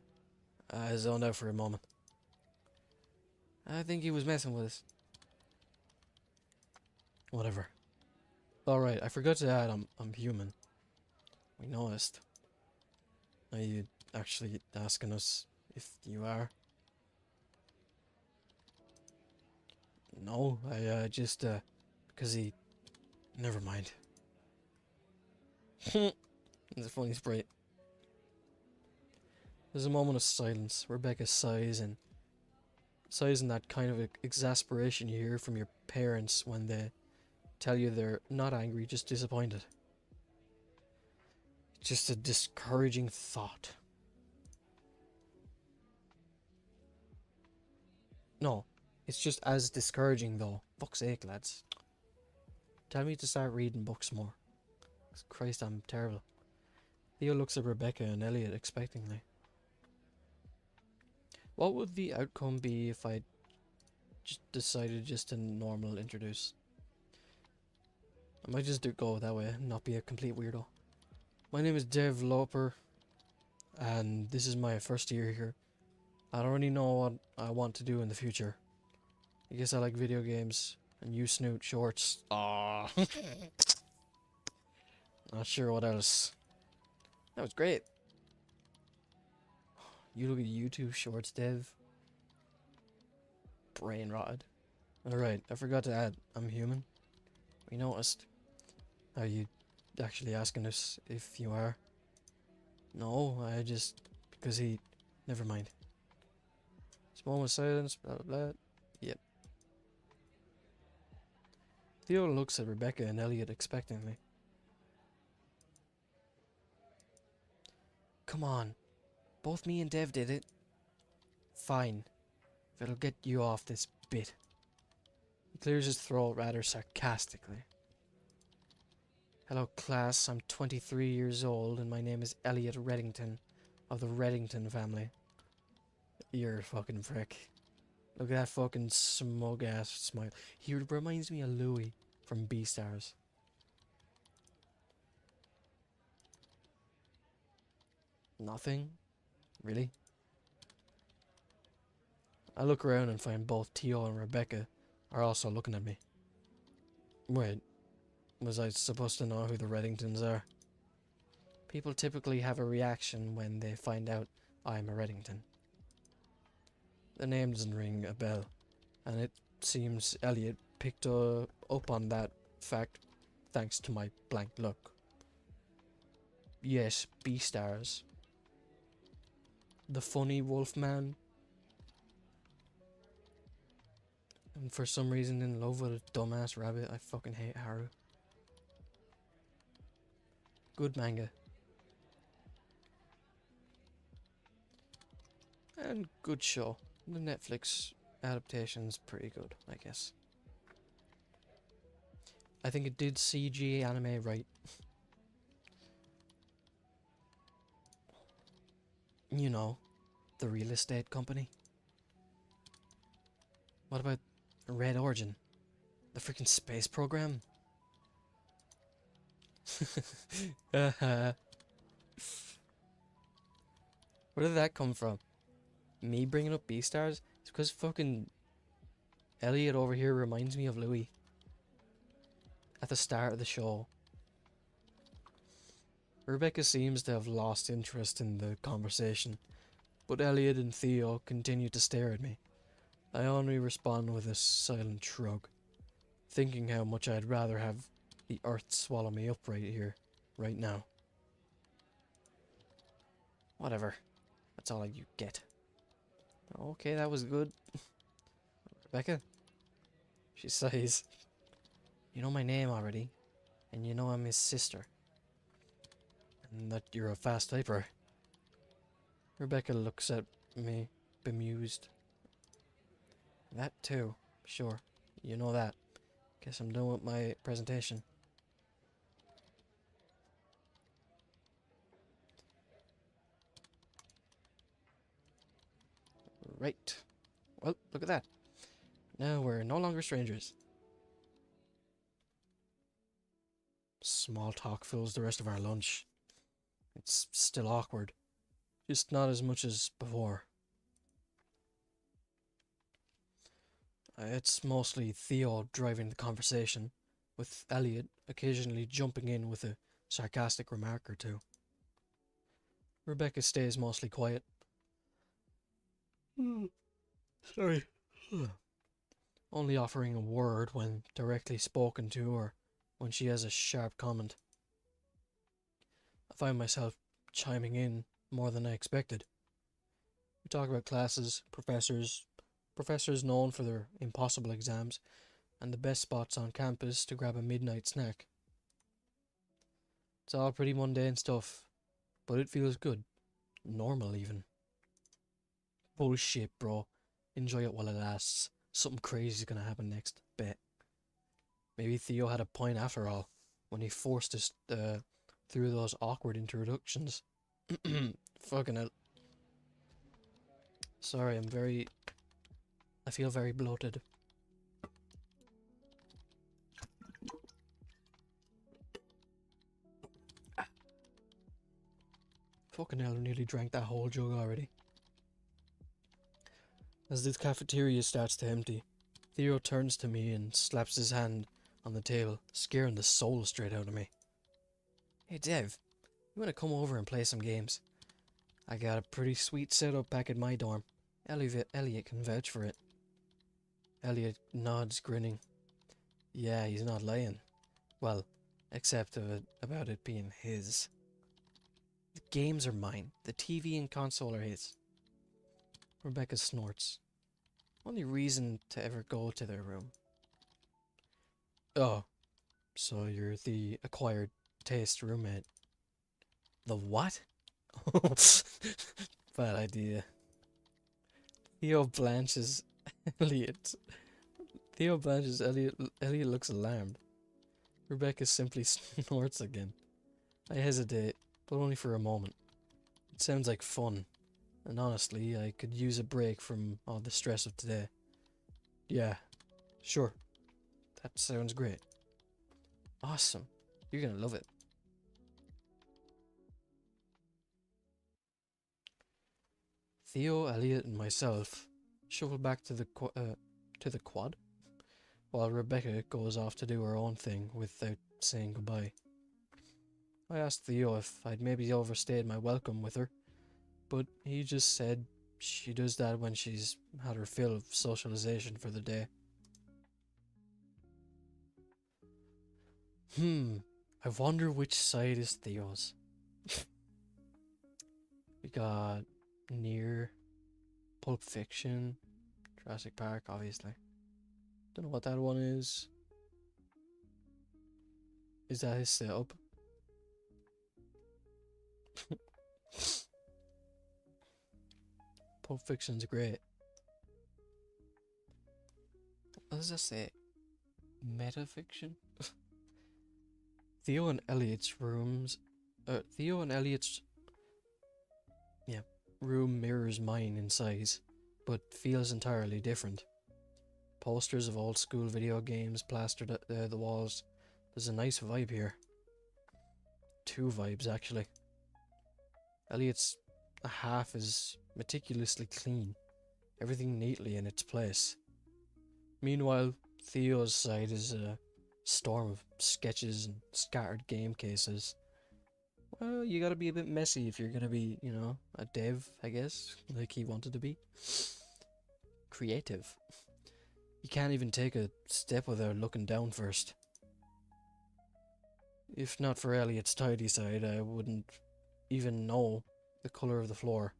I zoned out for a moment. I think he was messing with us. Whatever. Alright, I forgot to add I'm human. We noticed. Are you actually asking us if you are? No, I just because he... Never mind. It's a funny sprite. There's a moment of silence. Rebecca sighs in that kind of exasperation you hear from your parents when they tell you they're not angry, just disappointed. Just a discouraging thought. No, it's just as discouraging though. Fuck's sake, lads. Tell me to start reading books more. Christ, I'm terrible. Theo looks at Rebecca and Elliot expectantly. What would the outcome be if I just decided just to normal introduce? I might just go that way and not be a complete weirdo. My name is Devlog. and this is my first year here. I don't really know what I want to do in the future. I guess I like video games and you snoot shorts. Ah, not sure what else. That was great. You look at YouTube shorts, Dev. Brain rotted. Alright, I forgot to add, I'm human. We noticed. Are you actually asking us if you are? No, I just... because he... Never mind. Small moment of silence, blah blah blah. Yep. Theo looks at Rebecca and Elliot expectantly. Come on. Both me and Dev did it. Fine. If it'll get you off this bit. He clears his throat rather sarcastically. Hello class, I'm 23 years old and my name is Elliot Reddington of the Reddington family. You're a fucking prick. Look at that fucking smug ass smile. He reminds me of Louis from Beastars. Nothing? Really? I look around and find both Theo and Rebecca are also looking at me. Wait, was I supposed to know who the Reddingtons are? People typically have a reaction when they find out I'm a Reddington. The name doesn't ring a bell, and it seems Elliot picked up on that fact thanks to my blank look. Yes, Beastars. The funny wolf man. And for some reason in love with a dumbass rabbit. I fucking hate Haru. Good manga. And good show. The Netflix adaptation's pretty good, I guess. I think it did CG anime right. You know, the real estate company. What about Red Origin? The freaking space program? Where did that come from? Me bringing up Beastars? It's because fucking Elliot over here reminds me of Louis. At the start of the show. Rebecca seems to have lost interest in the conversation, but Elliot and Theo continue to stare at me. I only respond with a silent shrug, thinking how much I'd rather have the earth swallow me up right here, right now. Whatever. That's all you get. Okay, that was good. Rebecca? She sighs. You know my name already, and you know I'm his sister. And that you're a fast typer. Rebecca looks at me, bemused. That too, sure. You know that. Guess I'm done with my presentation. Right. Well, look at that. Now we're no longer strangers. Small talk fills the rest of our lunch. It's still awkward. Just not as much as before. It's mostly Theo driving the conversation, with Elliot occasionally jumping in with a sarcastic remark or two. Rebecca stays mostly quiet. Sorry. Only offering a word when directly spoken to or when she has a sharp comment. I find myself chiming in more than I expected. We talk about classes, professors known for their impossible exams, and the best spots on campus to grab a midnight snack. It's all pretty mundane stuff, but it feels good. Normal, even. Bullshit, bro. Enjoy it while it lasts. Something crazy's gonna happen next, bet. Maybe Theo had a point after all, when he forced us through those awkward introductions. Fucking hell. Sorry, I feel very bloated. Fucking hell, I nearly drank that whole jug already. As the cafeteria starts to empty, Theo turns to me and slaps his hand on the table, scaring the soul straight out of me. Hey Dev, you wanna come over and play some games? I got a pretty sweet setup back at my dorm. Elliot can vouch for it. Elliot nods, grinning. Yeah, he's not lying. Well, except about it being his. The games are mine. The TV and console are his. Rebecca snorts. Only reason to ever go to their room. Oh, so you're the acquired taste roommate. The what? Bad idea. Theo blanches Elliot. Elliot looks alarmed. Rebecca simply snorts again. I hesitate, but only for a moment. It sounds like fun, and honestly, I could use a break from all the stress of today. Yeah, sure. That sounds great. Awesome. You're gonna love it. Theo, Elliot, and myself shuffle back to the quad, while Rebecca goes off to do her own thing without saying goodbye. I asked Theo if I'd maybe overstayed my welcome with her, but he just said she does that when she's had her fill of socialization for the day. I wonder which side is Theo's. We got Near, Pulp Fiction, Jurassic Park, obviously. Don't know what that one is. Is that his setup? Pulp Fiction's great. What does that say? Metafiction? Theo and Elliot's room mirrors mine in size, but feels entirely different. Posters of old school video games plastered the walls. There's a nice vibe here. Two vibes, actually. Elliot's half is meticulously clean, everything neatly in its place. Meanwhile, Theo's side is a storm of sketches and scattered game cases. Well, you gotta be a bit messy if you're gonna be, a dev, I guess, like he wanted to be. Creative. You can't even take a step without looking down first. If not for Elliot's tidy side, I wouldn't even know the colour of the floor.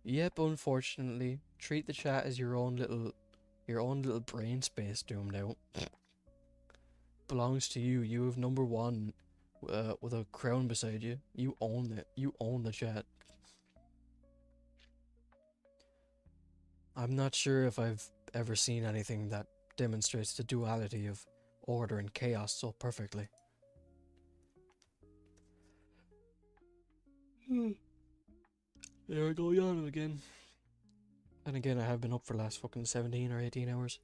Yep, unfortunately, treat the chat as your own little brain space doomed out. Belongs to you. You have number one with a crown beside you. You own it. You own the chat. I'm not sure if I've ever seen anything that demonstrates the duality of order and chaos so perfectly. There I go yawning again. And again, I have been up for the last fucking 17 or 18 hours.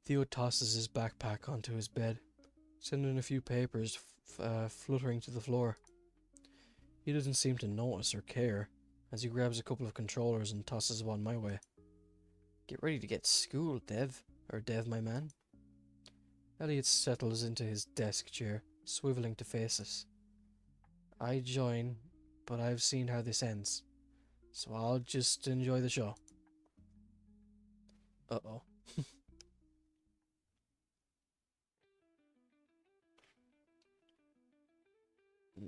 Theo tosses his backpack onto his bed, sending a few papers fluttering to the floor. He doesn't seem to notice or care, as he grabs a couple of controllers and tosses one my way. Get ready to get schooled, Dev. Or Dev, my man. Elliot settles into his desk chair, swiveling to face us. I join, but I've seen how this ends, so I'll just enjoy the show. Uh-oh.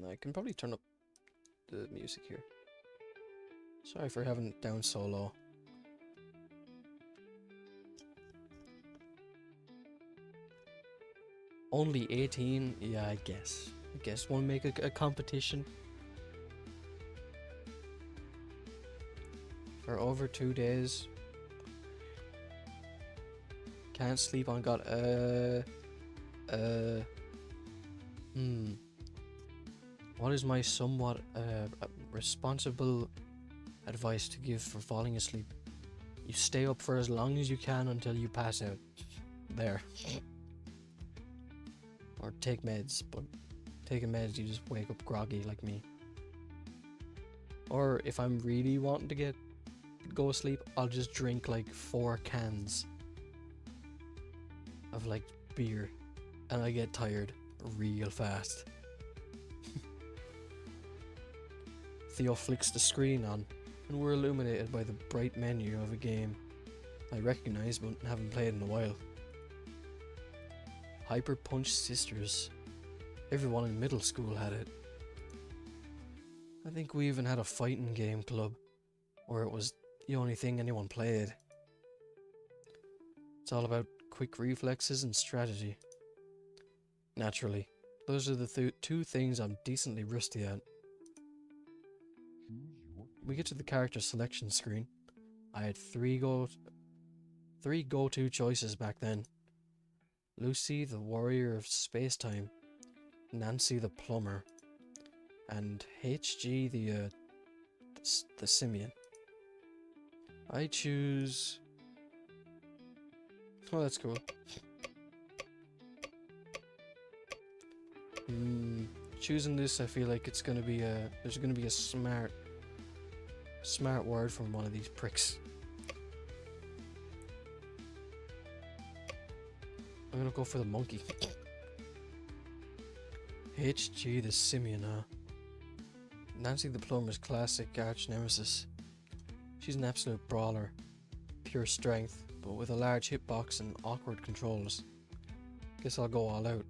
I can probably turn up the music here. Sorry for having it down so low. Only 18? Yeah, I guess. We'll make a competition. For over 2 days. Can't sleep on God. What is my somewhat responsible advice to give for falling asleep? You stay up for as long as you can until you pass out. There. take meds, but taking meds you just wake up groggy like me. Or if I'm really wanting to go to sleep, I'll just drink like 4 cans of like beer, and I get tired real fast. Theo flicks the screen on, and we're illuminated by the bright menu of a game I recognise but haven't played in a while. Hyper Punch Sisters. Everyone in middle school had it. I think we even had a fighting game club, where it was the only thing anyone played. It's all about quick reflexes and strategy. Naturally, those are the 2 things I'm decently rusty at. We get to the character selection screen. I had 3 go-to choices back then. Lucy, the warrior of space-time, Nancy the plumber, and HG the simian. I choose... Oh, that's cool. Choosing this, I feel like it's gonna be there's gonna be a smart word from one of these pricks. I'm gonna go for the monkey. HG the simian, huh? Nancy the plumber's classic arch nemesis. She's an absolute brawler, pure strength, but with a large hitbox and awkward controls. Guess I'll go all out.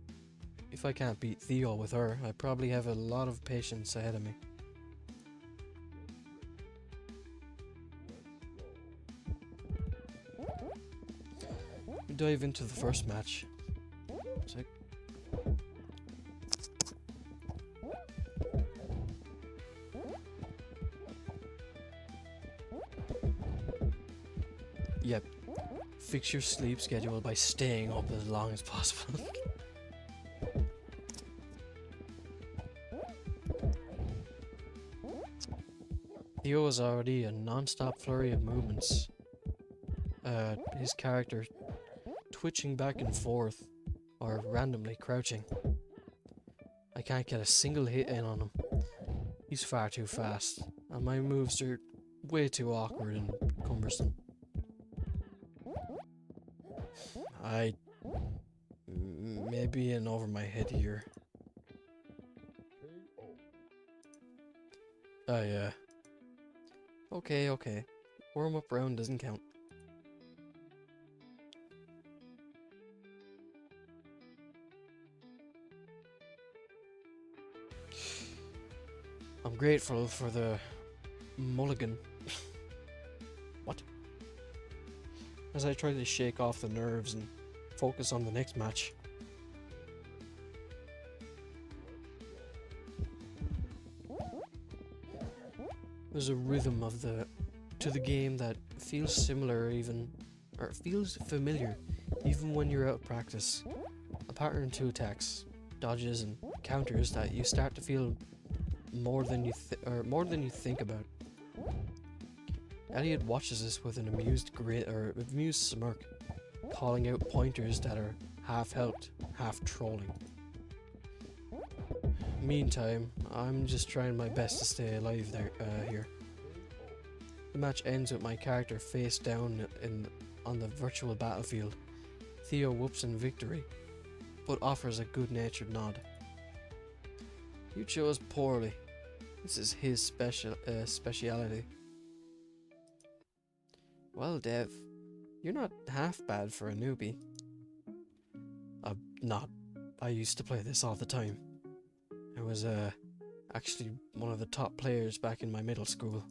If I can't beat Theo with her, I probably have a lot of patience ahead of me. We dive into the first match. Sick. Yep. Fix your sleep schedule by staying up as long as possible. Theo is already a non-stop flurry of movements. His character twitching back and forth, or randomly crouching. I can't get a single hit in on him. He's far too fast, and my moves are way too awkward and cumbersome. I may be in over my head here. Oh yeah. Okay. Warm-up round doesn't count. I'm grateful for the mulligan. What? As I try to shake off the nerves and focus on the next match. There's a rhythm to the game that feels feels familiar even when you're out of practice. A pattern to attacks, dodges and counters that you start to feel more than you think about. Elliot watches this with an amused smirk, calling out pointers that are half helped, half trolling. Meantime, I'm just trying my best to stay alive here. The match ends with my character face down on the virtual battlefield. Theo whoops in victory, but offers a good-natured nod. You chose poorly. This is his speciality. Well, Dev, you're not half bad for a newbie. I'm not. I used to play this all the time. I was actually one of the top players back in my middle school.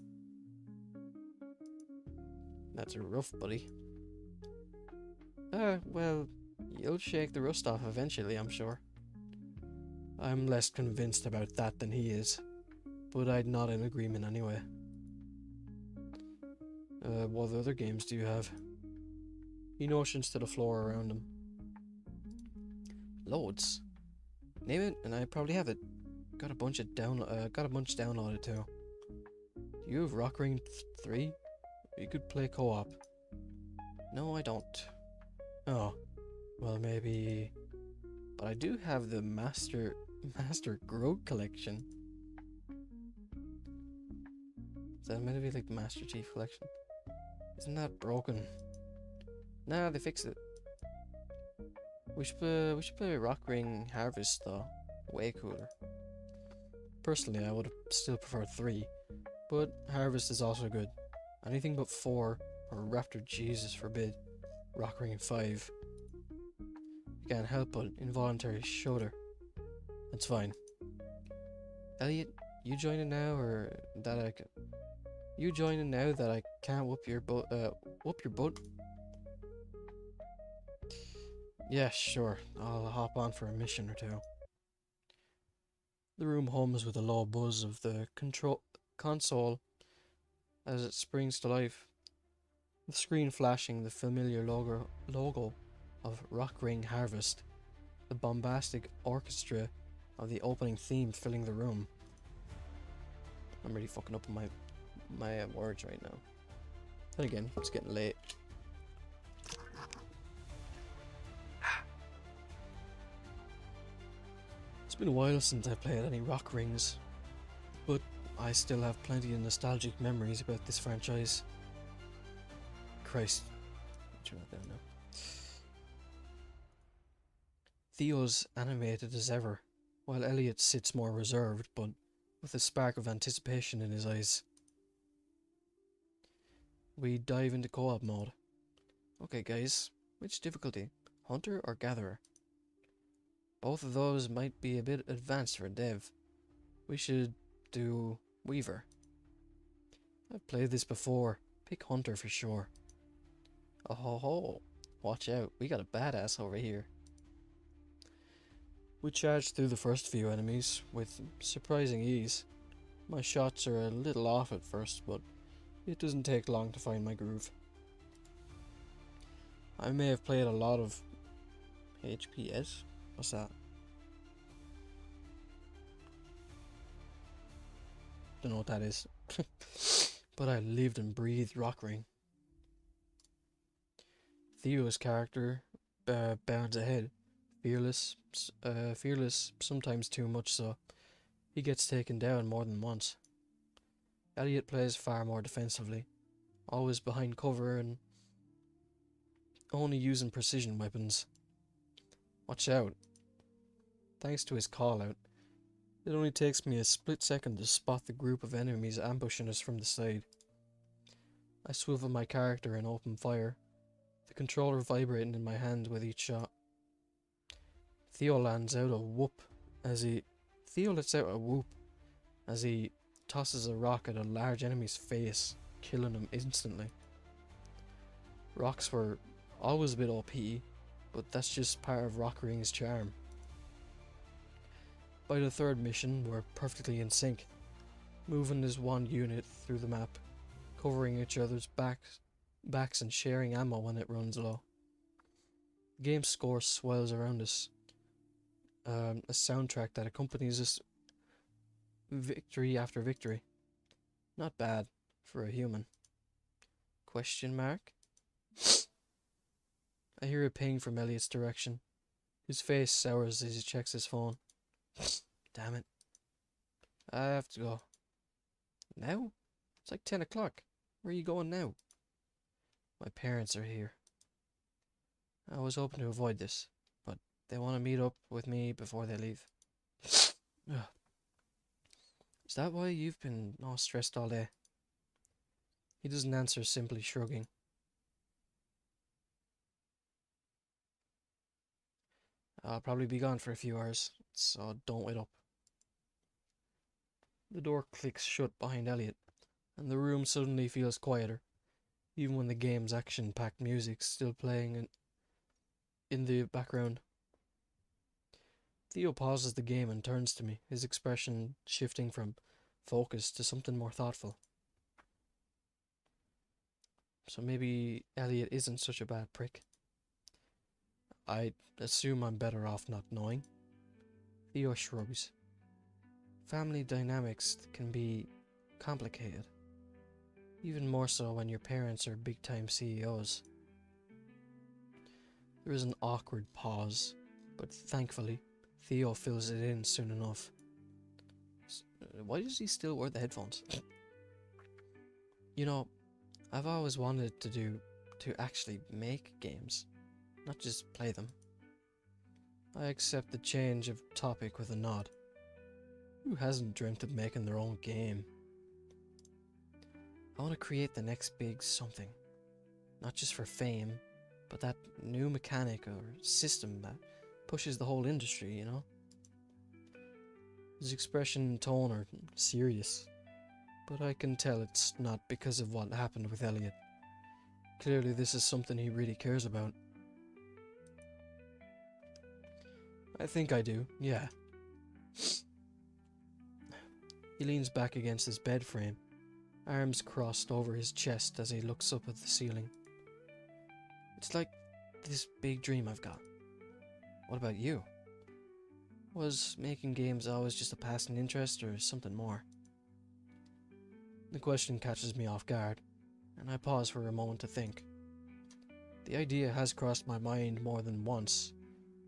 That's rough, buddy. Well, you'll shake the rust off eventually, I'm sure. I'm less convinced about that than he is, but I'd nod in agreement anyway. What other games do you have? He motions to the floor around him. Loads. Name it, and I probably have it. Got a bunch downloaded too. Do you have Rock Ring 3? You could play co-op. No, I don't. Oh, well maybe But I do have the Master Growth Collection. Is that meant to be like the Master Chief Collection? Isn't that broken? Nah, they fixed it. We should play Rock Ring Harvest though. Way cooler. Personally, I would have still preferred 3, but Harvest is also good. Anything but 4 or Raptor, Jesus forbid. Rock Ring 5. You can't help but involuntary shudder. That's fine. Elliot, you joining now, or that I can? You joining now that I can't whoop your butt? Whoop your butt? Yeah, sure. I'll hop on for a mission or 2. The room hums with a low buzz of the console as it springs to life. The screen flashing the familiar logo of Rock Ring Harvest. The bombastic orchestra of the opening theme filling the room. I'm really fucking up on my words right now. Then again, it's getting late. It's been a while since I played any Rock Rings, but I still have plenty of nostalgic memories about this franchise. Christ. Turn that down now. Theo's animated as ever, while Elliot sits more reserved, but with a spark of anticipation in his eyes. We dive into co-op mode. Okay guys, which difficulty? Hunter or Gatherer? Both of those might be a bit advanced for Dev. We should do Weaver. I've played this before. Pick Hunter for sure. Oh ho ho. Watch out, we got a badass over here. We charged through the first few enemies with surprising ease. My shots are a little off at first, but it doesn't take long to find my groove. I may have played a lot of HPS. What's that? Don't know what that is. But I lived and breathed Rock Ring. Theo's character bounds ahead. Fearless, sometimes too much so. He gets taken down more than once. Elliot plays far more defensively, always behind cover and only using precision weapons. Watch out. Thanks to his call out, it only takes me a split second to spot the group of enemies ambushing us from the side. I swivel my character and open fire, the controller vibrating in my hand with each shot. Theo lets out a whoop as he tosses a rock at a large enemy's face, killing him instantly. Rocks were always a bit OP, but that's just part of Rock Ring's charm. By the third mission, we're perfectly in sync, moving as one unit through the map, covering each other's backs and sharing ammo when it runs low. The game's score swells around us, a soundtrack that accompanies us victory after victory. Not bad for a human. Question mark? I hear a ping from Elliot's direction. His face sours as he checks his phone. Damn it. I have to go. Now? It's like 10 o'clock. Where are you going now? My parents are here. I was hoping to avoid this, but they want to meet up with me before they leave. Is that why you've been all stressed all day? He doesn't answer, simply shrugging. I'll probably be gone for a few hours, so don't wait up. The door clicks shut behind Elliot, and the room suddenly feels quieter, even when the game's action-packed music's still playing in the background. Theo pauses the game and turns to me, his expression shifting from focus to something more thoughtful. So maybe Elliot isn't such a bad prick. I assume I'm better off not knowing. Theo shrugs. Family dynamics can be complicated. Even more so when your parents are big-time CEOs. There is an awkward pause, but thankfully, Theo fills it in soon enough. Why does he still wear the headphones? You know, I've always wanted to actually make games, not just play them. I accept the change of topic with a nod. Who hasn't dreamt of making their own game? I want to create the next big something. Not just for fame, but that new mechanic or system that pushes the whole industry, you know? His expression and tone are serious, but I can tell it's not because of what happened with Elliot. Clearly this is something he really cares about. I think I do, yeah. He leans back against his bed frame, arms crossed over his chest as he looks up at the ceiling. It's like this big dream I've got. What about you? Was making games always just a passing interest or something more? The question catches me off guard, and I pause for a moment to think. The idea has crossed my mind more than once,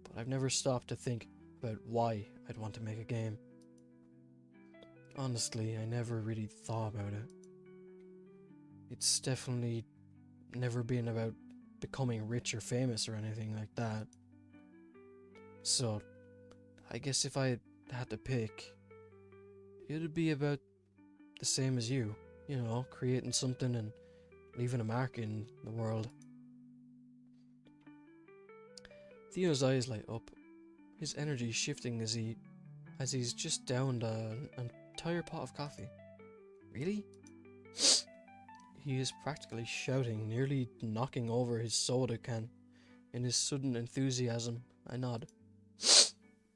but I've never stopped to think about why I'd want to make a game. Honestly, I never really thought about it. It's definitely never been about becoming rich or famous or anything like that. So, I guess if I had to pick, it'd be about the same as you. You know, creating something and leaving a mark in the world. Theo's eyes light up, his energy shifting as he's just downed an entire pot of coffee. Really? He is practically shouting, nearly knocking over his soda can. In his sudden enthusiasm, I nod.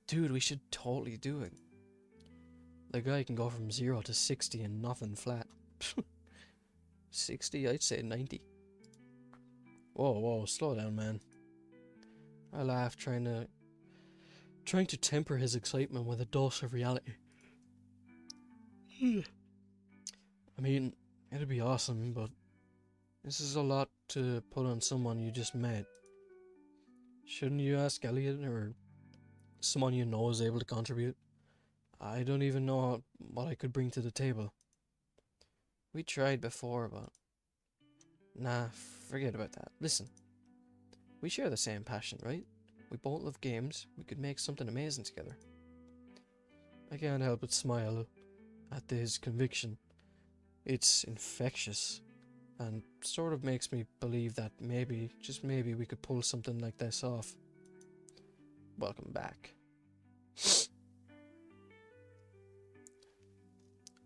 Dude, we should totally do it. The guy can go from 0 to 60 and nothing flat. 60? I'd say 90. Whoa, slow down, man. I laugh, trying to temper his excitement with a dose of reality. I mean, it'd be awesome, but this is a lot to put on someone you just met. Shouldn't you ask Elliot or someone you know is able to contribute? I don't even know what I could bring to the table. We tried before, but nah, forget about that. Listen, we share the same passion, right? We both love games. We could make something amazing together. I can't help but smile at his conviction. It's infectious, and sort of makes me believe that maybe, just maybe, we could pull something like this off. Welcome back.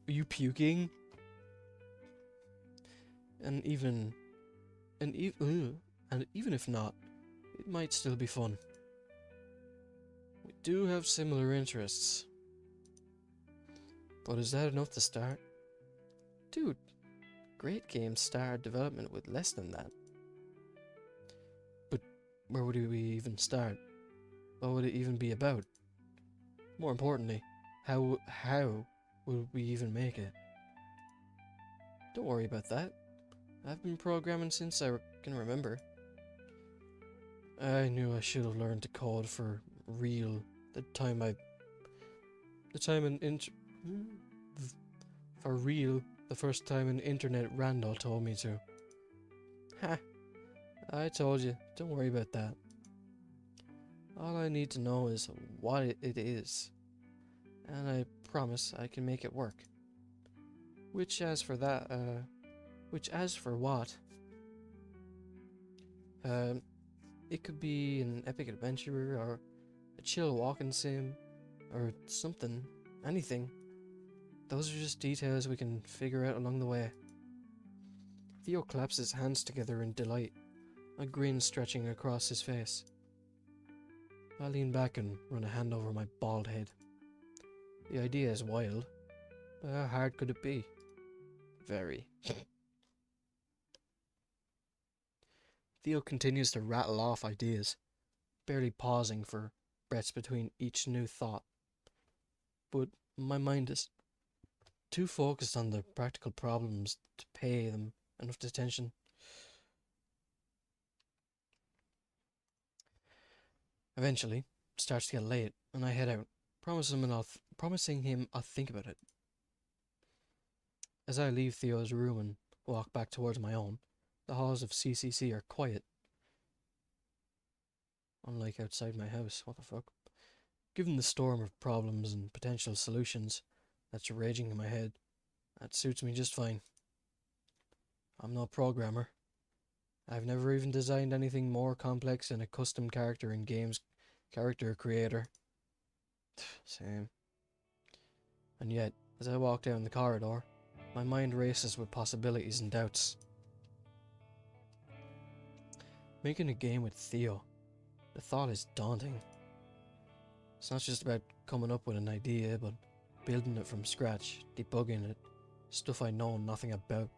Are you puking? And even if not, it might still be fun. We do have similar interests. But is that enough to start? Dude, great games start development with less than that. But where would we even start? What would it even be about? More importantly, how would we even make it? Don't worry about that. I've been programming since I can remember. I knew I should have learned to code for real for real the first time an internet rando told me to. Ha! I told you, don't worry about that. All I need to know is what it is, and I promise I can make it work. Which as for what? It could be an epic adventure, or a chill walking sim, or something, anything. Those are just details we can figure out along the way. Theo claps his hands together in delight, a grin stretching across his face. I lean back and run a hand over my bald head. The idea is wild, but how hard could it be? Very. Theo continues to rattle off ideas, barely pausing for breaths between each new thought. But my mind is too focused on the practical problems to pay them enough attention. Eventually, starts to get late, and I head out, promising him I'll think about it. As I leave Theo's room and walk back towards my own, the halls of CCC are quiet. Unlike outside my house, what the fuck? Given the storm of problems and potential solutions that's raging in my head, that suits me just fine. I'm no programmer. I've never even designed anything more complex than a custom character in games character creator. Same. And yet, as I walk down the corridor, my mind races with possibilities and doubts. Making a game with Theo, the thought is daunting. It's not just about coming up with an idea, but building it from scratch, debugging it, stuff I know nothing about.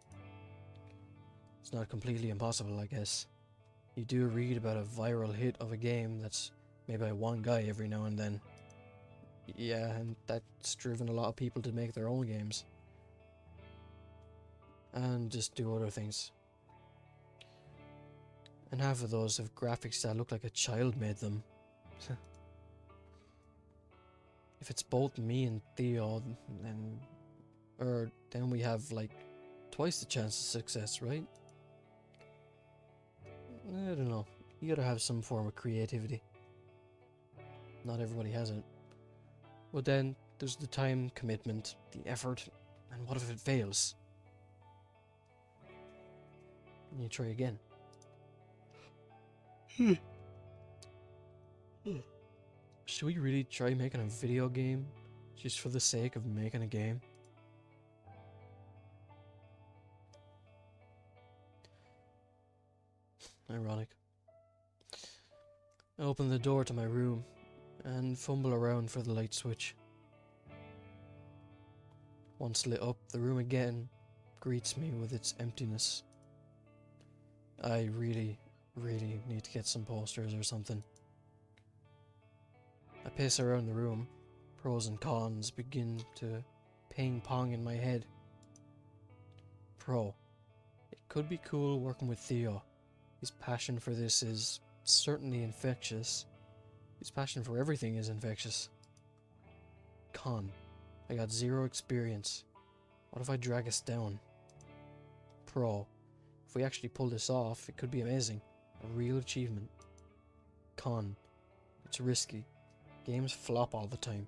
It's not completely impossible, I guess. You do read about a viral hit of a game that's made by one guy every now and then. Yeah, and that's driven a lot of people to make their own games. And just do other things. And half of those have graphics that look like a child made them. If it's both me and Theo, then we have like twice the chance of success, right? I don't know. You gotta have some form of creativity. Not everybody has it. But then there's the time commitment, the effort, and what if it fails? And you try again. Should we really try making a video game just for the sake of making a game? Ironic. I open the door to my room and fumble around for the light switch. Once lit up, the room again greets me with its emptiness. I really need to get some posters or something. I pace around the room. Pros and cons begin to ping pong in my head. Pro. It could be cool working with Theo. His passion for this is certainly infectious. His passion for everything is infectious. Con. I got zero experience. What if I drag us down? Pro. If we actually pull this off, it could be amazing. A real achievement. Con. It's risky. Games flop all the time,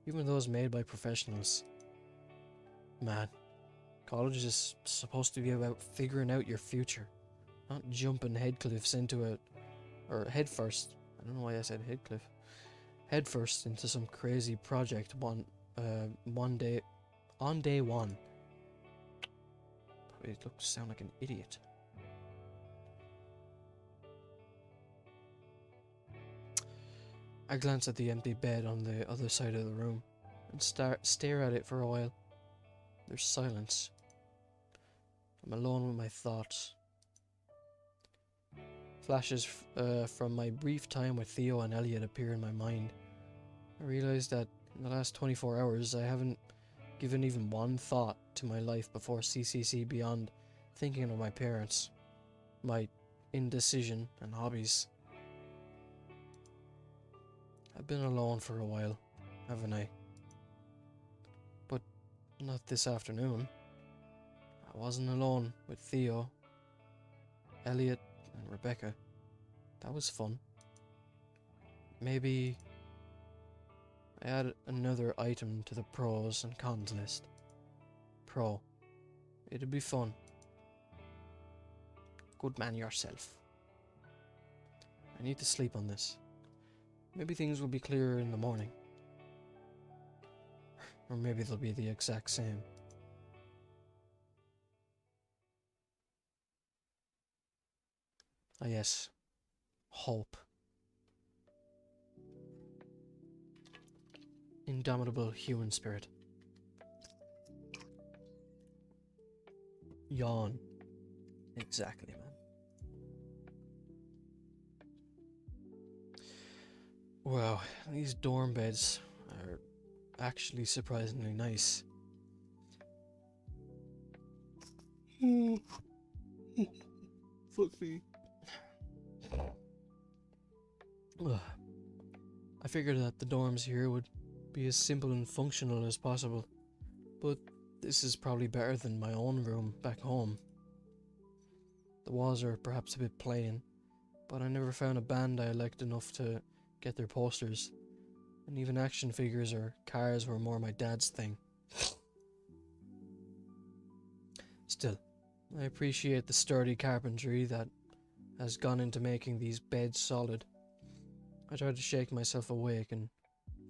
even those made by professionals. Man, college is supposed to be about figuring out your future, not jumping headcliffs into it, or headfirst. I don't know why I said headcliff. Headfirst into some crazy project on day one. Probably sound like an idiot. I glance at the empty bed on the other side of the room and stare at it for a while. There's silence. I'm alone with my thoughts. Flashes from my brief time with Theo and Elliot appear in my mind. I realize that in the last 24 hours I haven't given even one thought to my life before CCC beyond thinking of my parents, my indecision and hobbies. I've been alone for a while, haven't I? But not this afternoon. I wasn't alone with Theo, Elliot, and Rebecca. That was fun. Maybe I add another item to the pros and cons list. Pro. It'd be fun. Good man yourself. I need to sleep on this. Maybe things will be clearer in the morning. Or maybe they'll be the exact same. Ah yes. Hope. Indomitable human spirit. Yawn. Exactly, man. Wow, these dorm beds are actually surprisingly nice. Fuck me. I I figured that the dorms here would be as simple and functional as possible, but this is probably better than my own room back home. The walls are perhaps a bit plain, but I never found a band I liked enough to get their posters, and even action figures or cars were more my dad's thing. Still, I appreciate the sturdy carpentry that has gone into making these beds solid. I try to shake myself awake and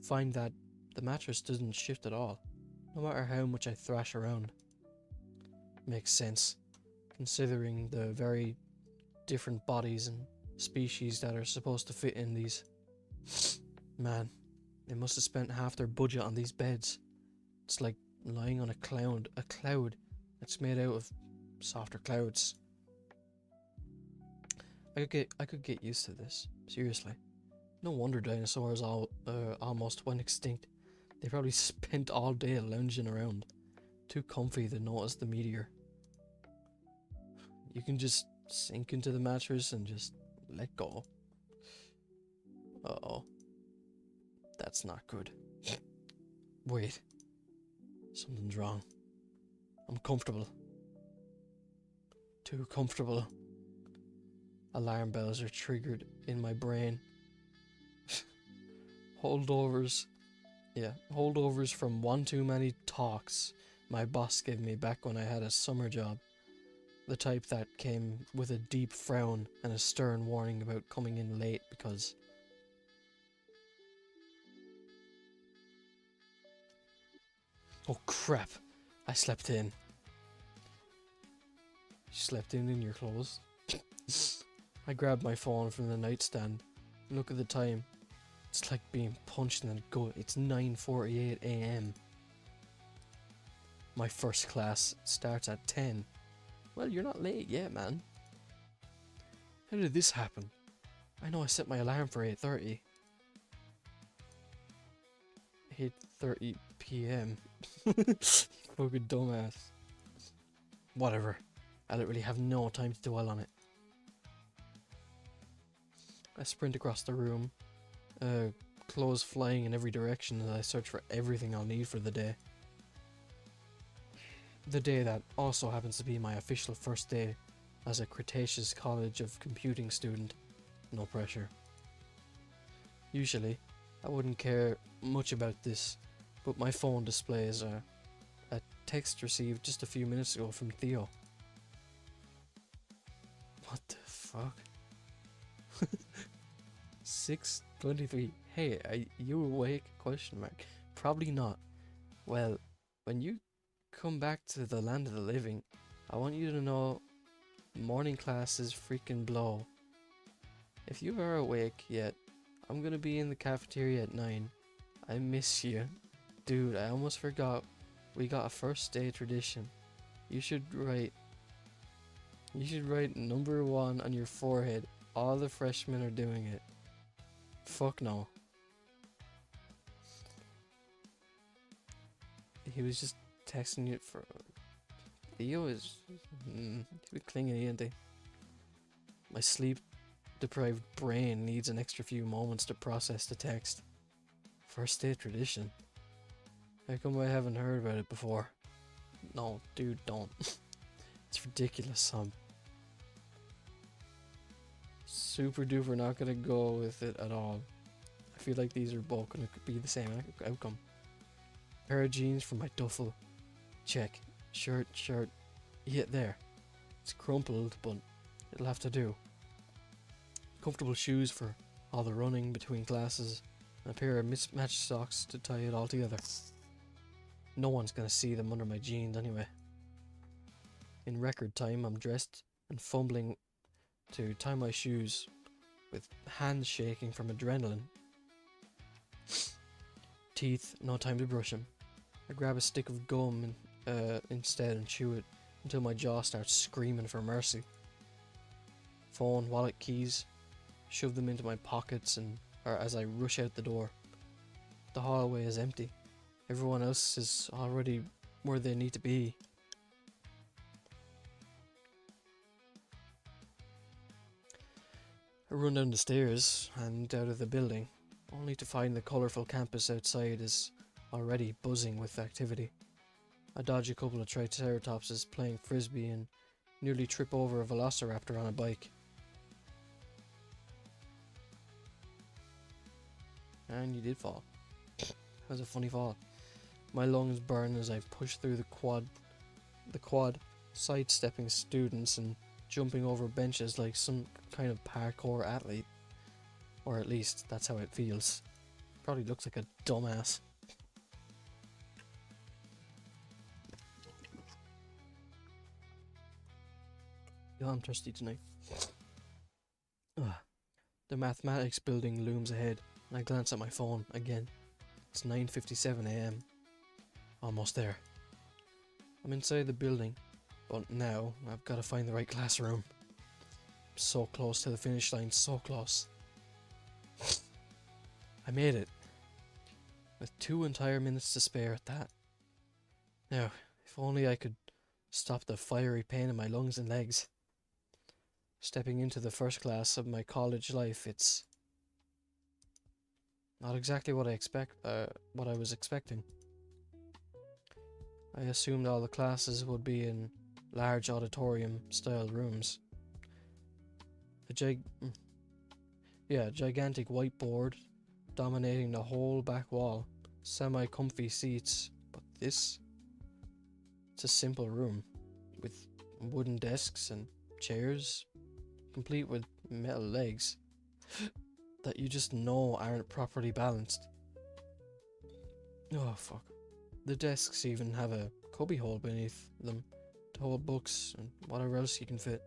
find that the mattress doesn't shift at all, no matter how much I thrash around. Makes sense, considering the very different bodies and species that are supposed to fit in these. Man, they must have spent half their budget on these beds. It's like lying on a cloud that's made out of softer clouds. I could get used to this, seriously. No wonder dinosaurs almost went extinct. They probably spent all day lounging around, too comfy to notice the meteor. You can just sink into the mattress and just let go. Uh-oh. That's not good. Wait. Something's wrong. I'm comfortable. Too comfortable. Alarm bells are triggered in my brain. Holdovers. Yeah, holdovers from one too many talks my boss gave me back when I had a summer job. The type that came with a deep frown and a stern warning about coming in late because... Oh crap, I slept in. You slept in your clothes? I grabbed my phone from the nightstand and look at the time. It's like being punched in the gut. It's 9:48 AM. My first class starts at 10. Well, you're not late yet, man. How did this happen? I know I set my alarm for 8:30. 8:30 PM. Fucking dumbass. Whatever. I literally have no time to dwell on it. I sprint across the room, clothes flying in every direction as I search for everything I'll need for the day. The day that also happens to be my official first day as a Cretaceous College of Computing student. No pressure. Usually, I wouldn't care much about this, but my phone displays a text received just a few minutes ago from Theo. What the fuck? 6:23. Hey, are you awake? Question mark. Probably not. Well, when you come back to the land of the living, I want you to know morning class is freaking blow. If you are awake yet, I'm gonna be in the cafeteria at 9. I miss you. Dude, I almost forgot. We got a first day tradition. You should write number 1 on your forehead. All the freshmen are doing it. Fuck no. He was just texting you for... Theo is... he's clinging, ain't he? My sleep-deprived brain needs an extra few moments to process the text. First day tradition. How come I haven't heard about it before? No, dude, don't. It's ridiculous. I'm super duper not gonna go with it at all. I feel like these are both gonna be the same outcome. Pair of jeans for my duffel. Check. Shirt. Yeah, there. It's crumpled, but it'll have to do. Comfortable shoes for all the running between classes, and a pair of mismatched socks to tie it all together. No one's gonna see them under my jeans anyway. In record time, I'm dressed and fumbling to tie my shoes, with hands shaking from adrenaline. Teeth, no time to brush them. I grab a stick of gum instead and chew it until my jaw starts screaming for mercy. Phone, wallet, keys, shove them into my pockets as I rush out the door. The hallway is empty. Everyone else is already where they need to be. I run down the stairs and out of the building. only to find the colourful campus outside is already buzzing with activity. I dodge a couple of triceratopses playing frisbee and nearly trip over a velociraptor on a bike. And you did fall. That was a funny fall. My lungs burn as I push through the quad, sidestepping students and jumping over benches like some kind of parkour athlete. Or at least, that's how it feels. Probably looks like a dumbass. Yeah, I'm thirsty tonight. Ugh. The mathematics building looms ahead, and I glance at my phone again. It's 9:57 AM. Almost there. I'm inside the building, but now I've got to find the right classroom. I'm so close to the finish line, so close. I made it. With 2 entire minutes to spare at that. Now, if only I could stop the fiery pain in my lungs and legs. Stepping into the first class of my college life, it's not exactly what I was expecting. I assumed all the classes would be in large auditorium-style rooms. A gigantic whiteboard dominating the whole back wall, semi-comfy seats, but it's a simple room with wooden desks and chairs, complete with metal legs that you just know aren't properly balanced. Oh fuck. The desks even have a cubby hole beneath them to hold books and whatever else you can fit.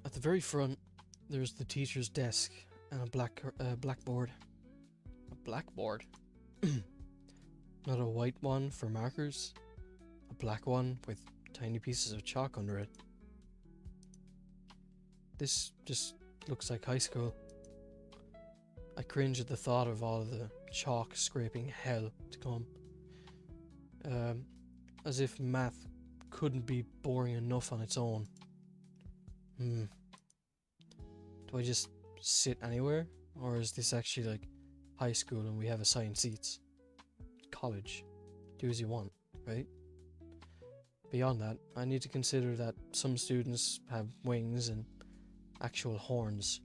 At the very front, there's the teacher's desk and a blackboard. A blackboard? Not a white one for markers, a black one with tiny pieces of chalk under it. This just looks like high school. I cringe at the thought of all of the chalk scraping hell to come. As if math couldn't be boring enough on its own. Do I just sit anywhere? Or is this actually like high school and we have assigned seats? College. Do as you want, right? Beyond that, I need to consider that some students have wings and actual horns.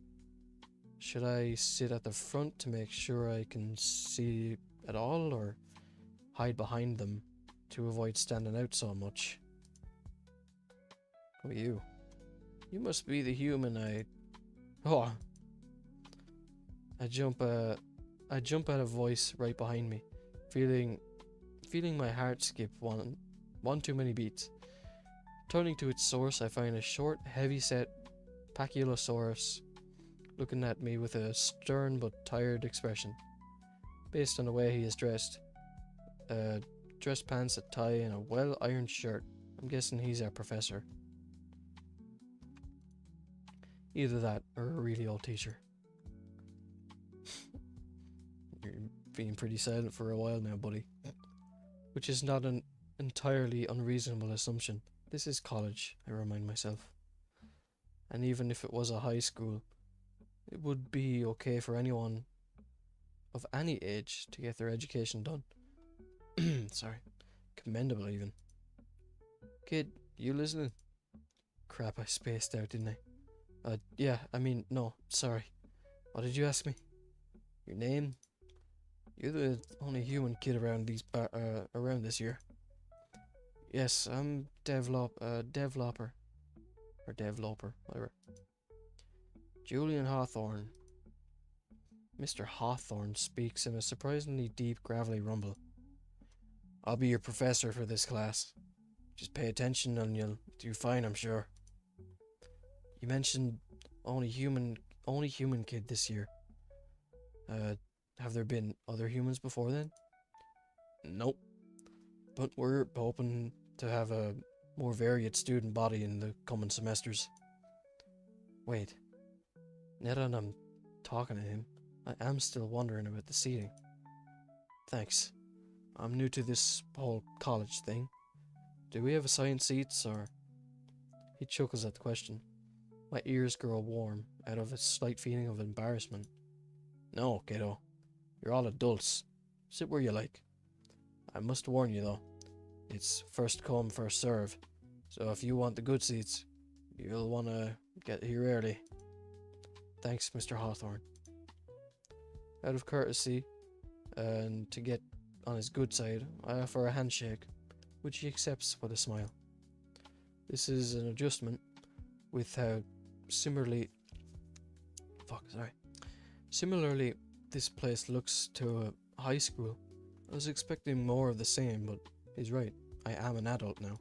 Should I sit at the front to make sure I can see at all, or hide behind them to avoid standing out so much? Who are you? You must be the human Oh! I jump at a voice right behind me, feeling my heart skip one too many beats. Turning to its source, I find a short, heavy-set Pachylosaurus looking at me with a stern but tired expression. Based on the way he is dressed, dress pants, a tie, and a well-ironed shirt, I'm guessing he's our professor. Either that or a really old teacher. You're being pretty silent for a while now, buddy. Which is not an entirely unreasonable assumption. This is college, I remind myself. And even if it was a high school, it would be okay for anyone of any age to get their education done. Sorry. Commendable, even. Kid, you listening? Crap, I spaced out, didn't I? No, sorry. What did you ask me? Your name? You're the only human kid around around this year. Yes, I'm developer. Or developer, whatever. Julian Hawthorne. Mr. Hawthorne speaks in a surprisingly deep, gravelly rumble. I'll be your professor for this class. Just pay attention and you'll do fine, I'm sure. You mentioned only human kid this year. Have there been other humans before then? Nope. But we're hoping to have a more varied student body in the coming semesters. Wait. Now that I'm talking to him, I am still wondering about the seating. Thanks. I'm new to this whole college thing. Do we have assigned seats, or... He chuckles at the question. My ears grow warm out of a slight feeling of embarrassment. No, kiddo. You're all adults. Sit where you like. I must warn you though, it's first come, first serve. So if you want the good seats, you'll want to get here early. Thanks, Mr. Hawthorne. Out of courtesy, and to get on his good side, I offer a handshake, which he accepts with a smile. This is an adjustment with how similarly this place looks to a high school. I was expecting more of the same, but he's right. I am an adult now.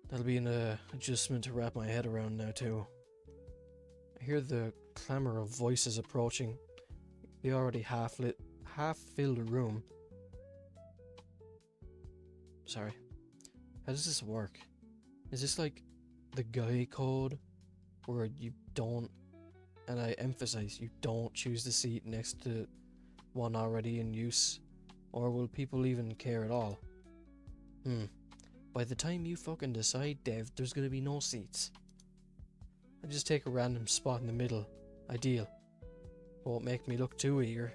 That'll be an adjustment to wrap my head around now too. I hear the clamour of voices approaching the already half-filled room. Sorry. How does this work? Is this like the guy code where you don't, and I emphasize, you don't choose the seat next to one already in use? Or will people even care at all? By the time you fucking decide, Dev, there's gonna be no seats. I just take a random spot in the middle. Ideal. Won't make me look too eager,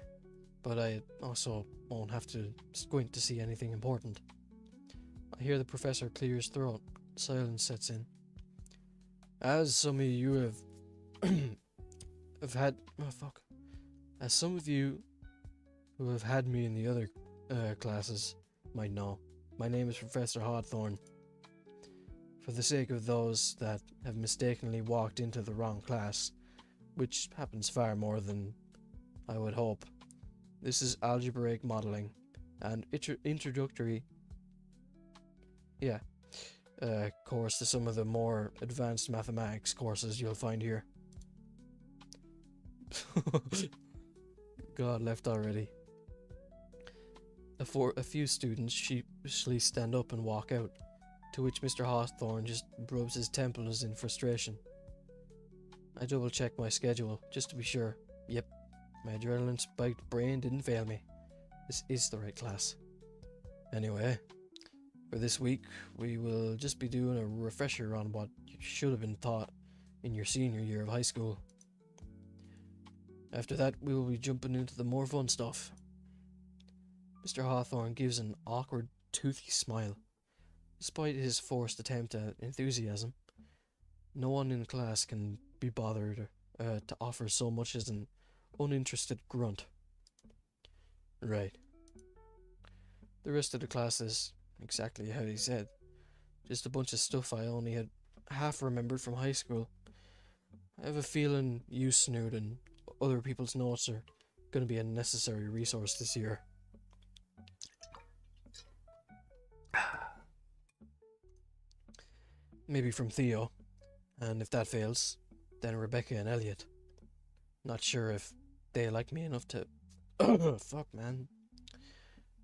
but I also won't have to squint to see anything important. I hear the professor clear his throat. Silence sets in. As some of you As some of you who have had me in the other classes might know, my name is Professor Hawthorne. For the sake of those that have mistakenly walked into the wrong class, which happens far more than I would hope, this is algebraic modeling and introductory course to some of the more advanced mathematics courses you'll find here. God, left already. A few students sheepishly stand up and walk out, to which Mr. Hawthorne just rubs his temples in frustration. I double check my schedule, just to be sure. Yep, my adrenaline spiked brain didn't fail me. This is the right class. Anyway, for this week, we will just be doing a refresher on what you should have been taught in your senior year of high school. After that, we will be jumping into the more fun stuff. Mr. Hawthorne gives an awkward, toothy smile. Despite his forced attempt at enthusiasm, no one in class can be bothered to offer so much as an uninterested grunt. Right. The rest of the class is exactly how he said. Just a bunch of stuff I only had half remembered from high school. I have a feeling you, Snood, and other people's notes are going to be a necessary resource this year. Maybe from Theo, and if that fails, then Rebecca and Elliot. Not sure if they like me enough to... Fuck, man.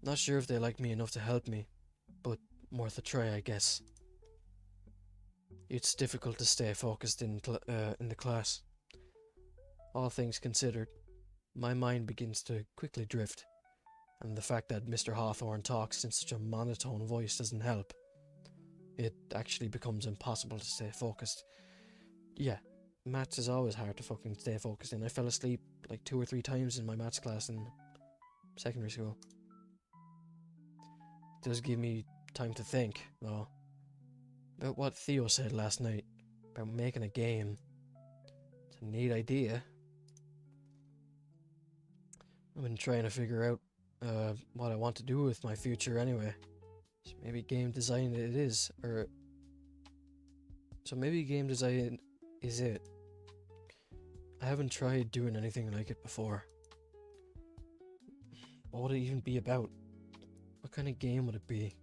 Not sure if they like me enough to help me, but worth a try, I guess. It's difficult to stay focused in the class. All things considered, my mind begins to quickly drift, and the fact that Mr. Hawthorne talks in such a monotone voice doesn't help. It actually becomes impossible to stay focused. Yeah, maths is always hard to fucking stay focused in. I fell asleep like 2 or 3 times in my maths class in secondary school. It does give me time to think, though, about what Theo said last night about making a game. It's a neat idea. I've been trying to figure out what I want to do with my future anyway. So maybe game design it is, so maybe game design is it. I haven't tried doing anything like it before. What would it even be about? What kind of game would it be?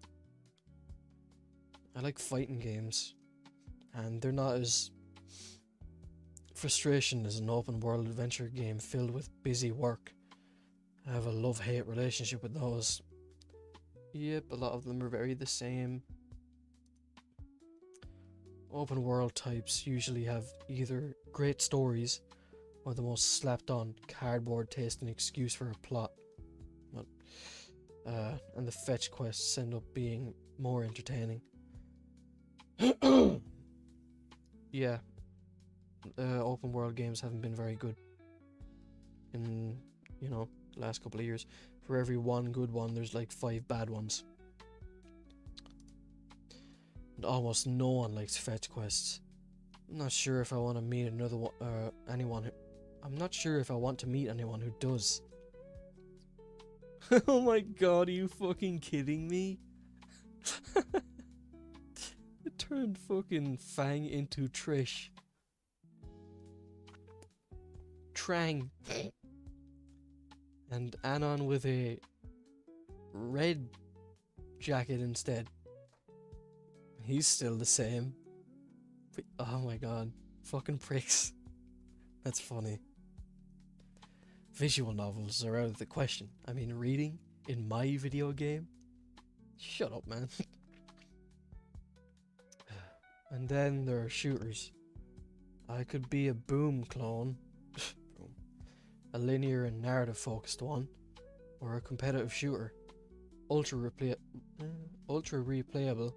I like fighting games, and they're not as frustration as an open world adventure game filled with busy work. I have a love-hate relationship with those. Yep, a lot of them are very the same. Open world types usually have either great stories or the most slapped on cardboard tasting excuse for a plot. And the fetch quests end up being more entertaining. yeah, open world games haven't been very good in, you know, the last couple of years. For every one good one, there's like 5 bad ones. And almost no one likes fetch quests. I'm not sure if I want to meet another one, anyone who, I'm not sure if I want to meet anyone who does. Oh my god, are you fucking kidding me? It turned fucking Fang into Trish. Trang. And Anon with a red jacket instead. He's still the same. But, oh my god. Fucking pricks. That's funny. Visual novels are out of the question. I mean, reading in my video game? Shut up, man. And then there are shooters. I could be a Boom clone, a linear and narrative focused one, or a competitive shooter. Ultra replayable.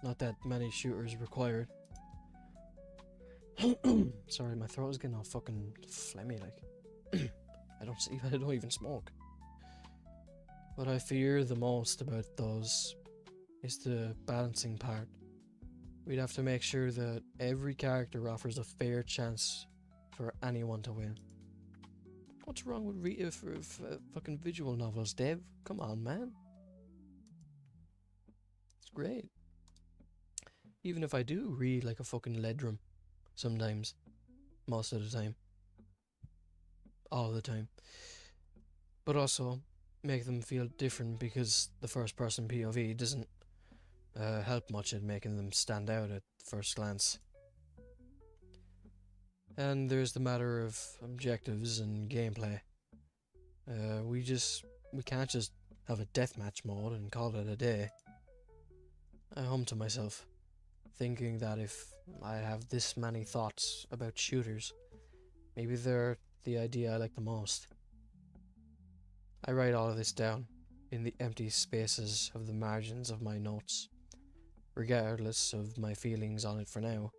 Not that many shooters required. Sorry, my throat is getting all fucking phlegmy like. I don't even smoke. What I fear the most about those is the balancing part. We'd have to make sure that every character offers a fair chance for anyone to win. What's wrong with fucking visual novels, Dev? Come on, man. It's great. Even if I do read like a fucking Ledrum sometimes. Most of the time. All the time. But also make them feel different because the first person POV doesn't help much at making them stand out at first glance. And there's the matter of objectives and gameplay. We can't just have a deathmatch mode and call it a day. I hum to myself, thinking that if I have this many thoughts about shooters, maybe they're the idea I like the most. I write all of this down in the empty spaces of the margins of my notes. Regardless of my feelings on it for now,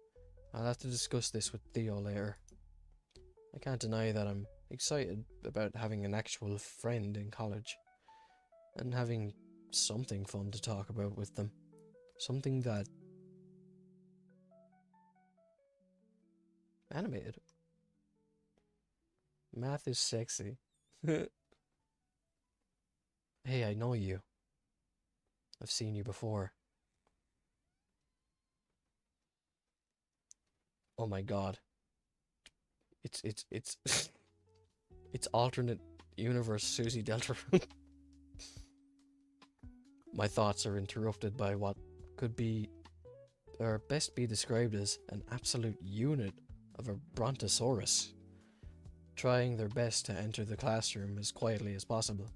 I'll have to discuss this with Theo later. I can't deny that I'm excited about having an actual friend in college, and having something fun to talk about with them. Something that... animated. Math is sexy. Hey, I know you. I've seen you before. Oh my god. It's it's alternate universe Susie Deltarune. My thoughts are interrupted by what could be, or best be described as, an absolute unit of a brontosaurus, trying their best to enter the classroom as quietly as possible.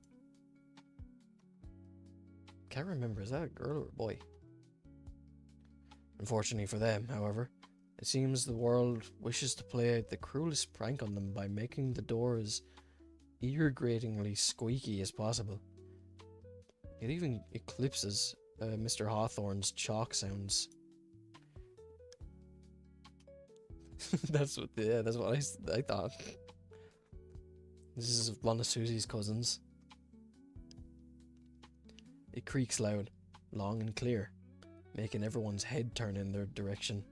Can't remember, is that a girl or a boy? Unfortunately for them, however, it seems the world wishes to play the cruelest prank on them by making the door as ear-gratingly squeaky as possible. It even eclipses Mr. Hawthorne's chalk sounds. that's what I thought. This is one of Susie's cousins. It creaks loud, long and clear, making everyone's head turn in their direction.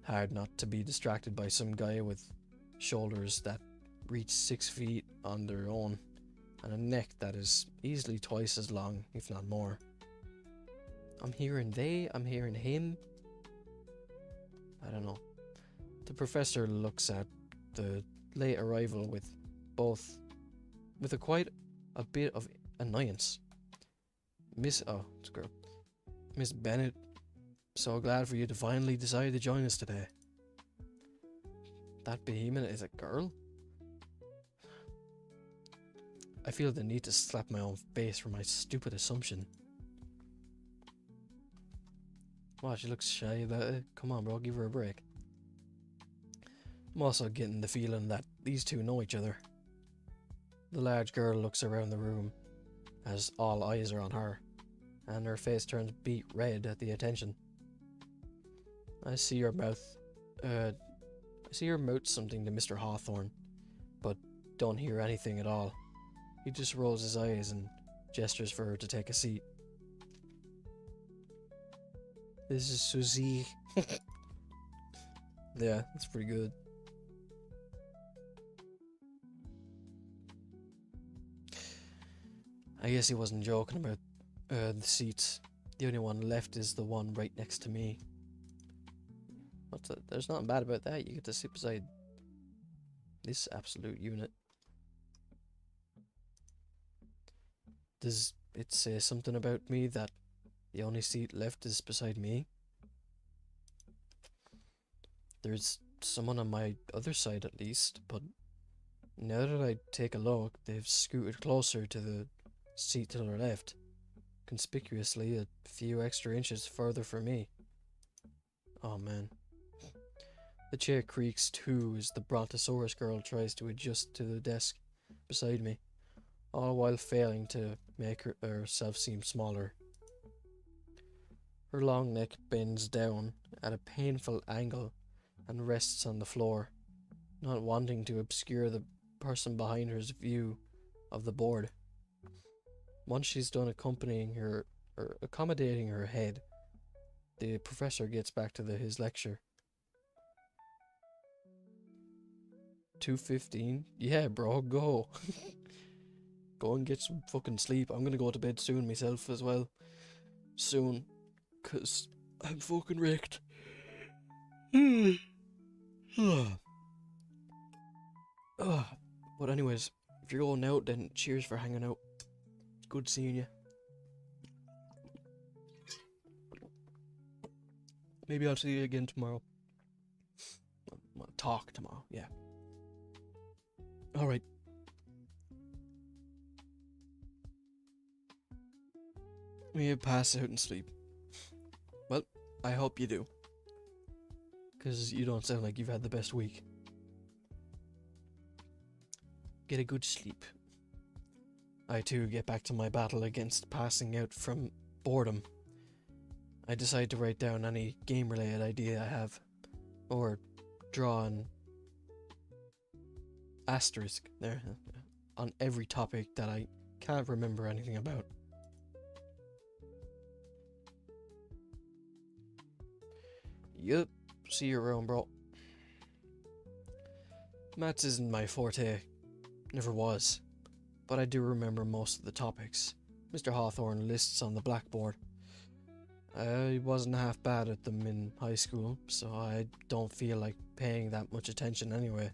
Hard not to be distracted by some guy with shoulders that reach 6 feet on their own, and a neck that is easily twice as long, if not more. I'm hearing him. I don't know. The professor looks at the late arrival with quite a bit of annoyance. Miss Bennett, so glad for you to finally decide to join us today. That behemoth is a girl? I feel the need to slap my own face for my stupid assumption. Wow, she looks shy about it. Come on, bro, give her a break. I'm also getting the feeling that these two know each other. The large girl looks around the room as all eyes are on her, and her face turns beet red at the attention. I see your mouth. I see your mouth something to Mr. Hawthorne, but don't hear anything at all. He just rolls his eyes and gestures for her to take a seat. This is Suzy. Yeah, that's pretty good. I guess he wasn't joking about the seats. The only one left is the one right next to me. There's nothing bad about that. You get to sit beside this absolute unit. Does it say something about me that the only seat left is beside me? There's someone on my other side at least, but now that I take a look, they've scooted closer to the seat to their left, conspicuously a few extra inches further from me. Oh man. The chair creaks too as the Brontosaurus girl tries to adjust to the desk beside me, all while failing to make herself seem smaller. Her long neck bends down at a painful angle and rests on the floor, not wanting to obscure the person behind her's view of the board. Once she's done accommodating her head, the professor gets back to his lecture. 2:15? Yeah, bro, go. Go and get some fucking sleep. I'm gonna go to bed soon myself as well. Soon. 'Cause I'm fucking wrecked. But anyways, if you're going out, then cheers for hanging out. Good seeing you. Maybe I'll see you again tomorrow. We'll talk tomorrow, yeah. Alright. You pass out and sleep. Well, I hope you do. 'Cause you don't sound like you've had the best week. Get a good sleep. I too get back to my battle against passing out from boredom. I decide to write down any game-related idea I have, or draw an asterisk there on every topic that I can't remember anything about. Yup, see you around, bro. Maths isn't my forte, never was, but I do remember most of the topics Mr. Hawthorne lists on the blackboard. I wasn't half bad at them in high school, so I don't feel like paying that much attention anyway.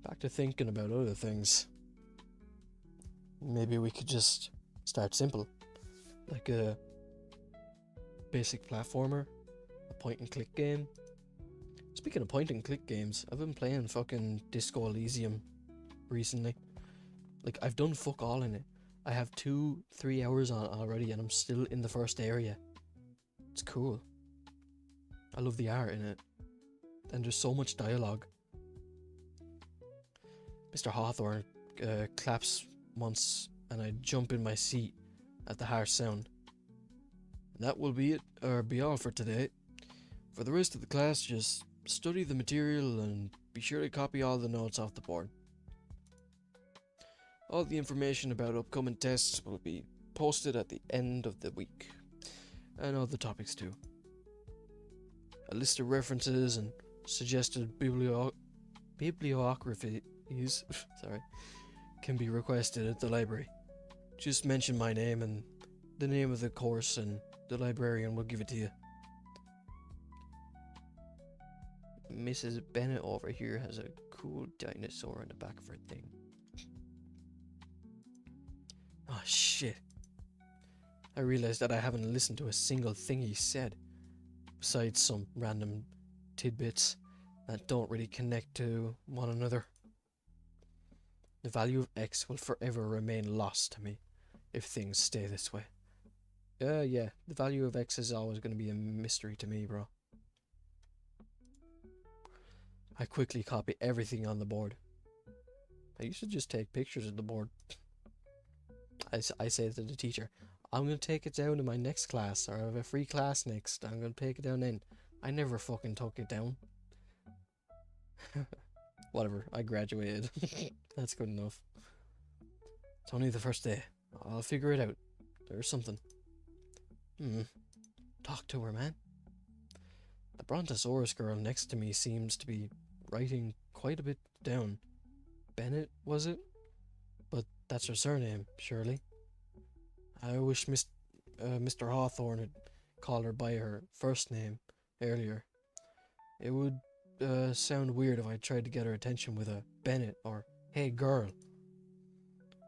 Back to thinking about other things. Maybe we could just start simple, like a basic platformer, a point and click game. Speaking of point and click games, I've been playing fucking Disco Elysium recently. Like, I've done fuck all in it. I have 2-3 hours on it already and I'm still in the first area. It's cool. I love the art in it. And there's so much dialogue. Mr. Hawthorne claps once and I jump in my seat at the harsh sound. And that will be all for today. For the rest of the class, just study the material and be sure to copy all the notes off the board. All the information about upcoming tests will be posted at the end of the week, and other topics too. A list of references and suggested bibliographies can be requested at the library. Just mention my name and the name of the course and the librarian will give it to you. Mrs. Bennett over here has a cool dinosaur in the back of her thing. Oh shit. I realized that I haven't listened to a single thing he said, besides some random tidbits that don't really connect to one another. The value of X will forever remain lost to me if things stay this way. Yeah, the value of X is always going to be a mystery to me, bro. I quickly copy everything on the board. I used to just take pictures of the board. I say to the teacher, I'm gonna take it down in my next class, or I have a free class next. I'm gonna take it down then. I never fucking took it down. Whatever, I graduated. That's good enough. It's only the first day. I'll figure it out. There's something. Talk to her, man. The Brontosaurus girl next to me seems to be writing quite a bit down. Bennett, was it? But that's her surname, surely. I wish Mr. Hawthorne had called her by her first name earlier. It would sound weird if I tried to get her attention with a Bennett or hey girl.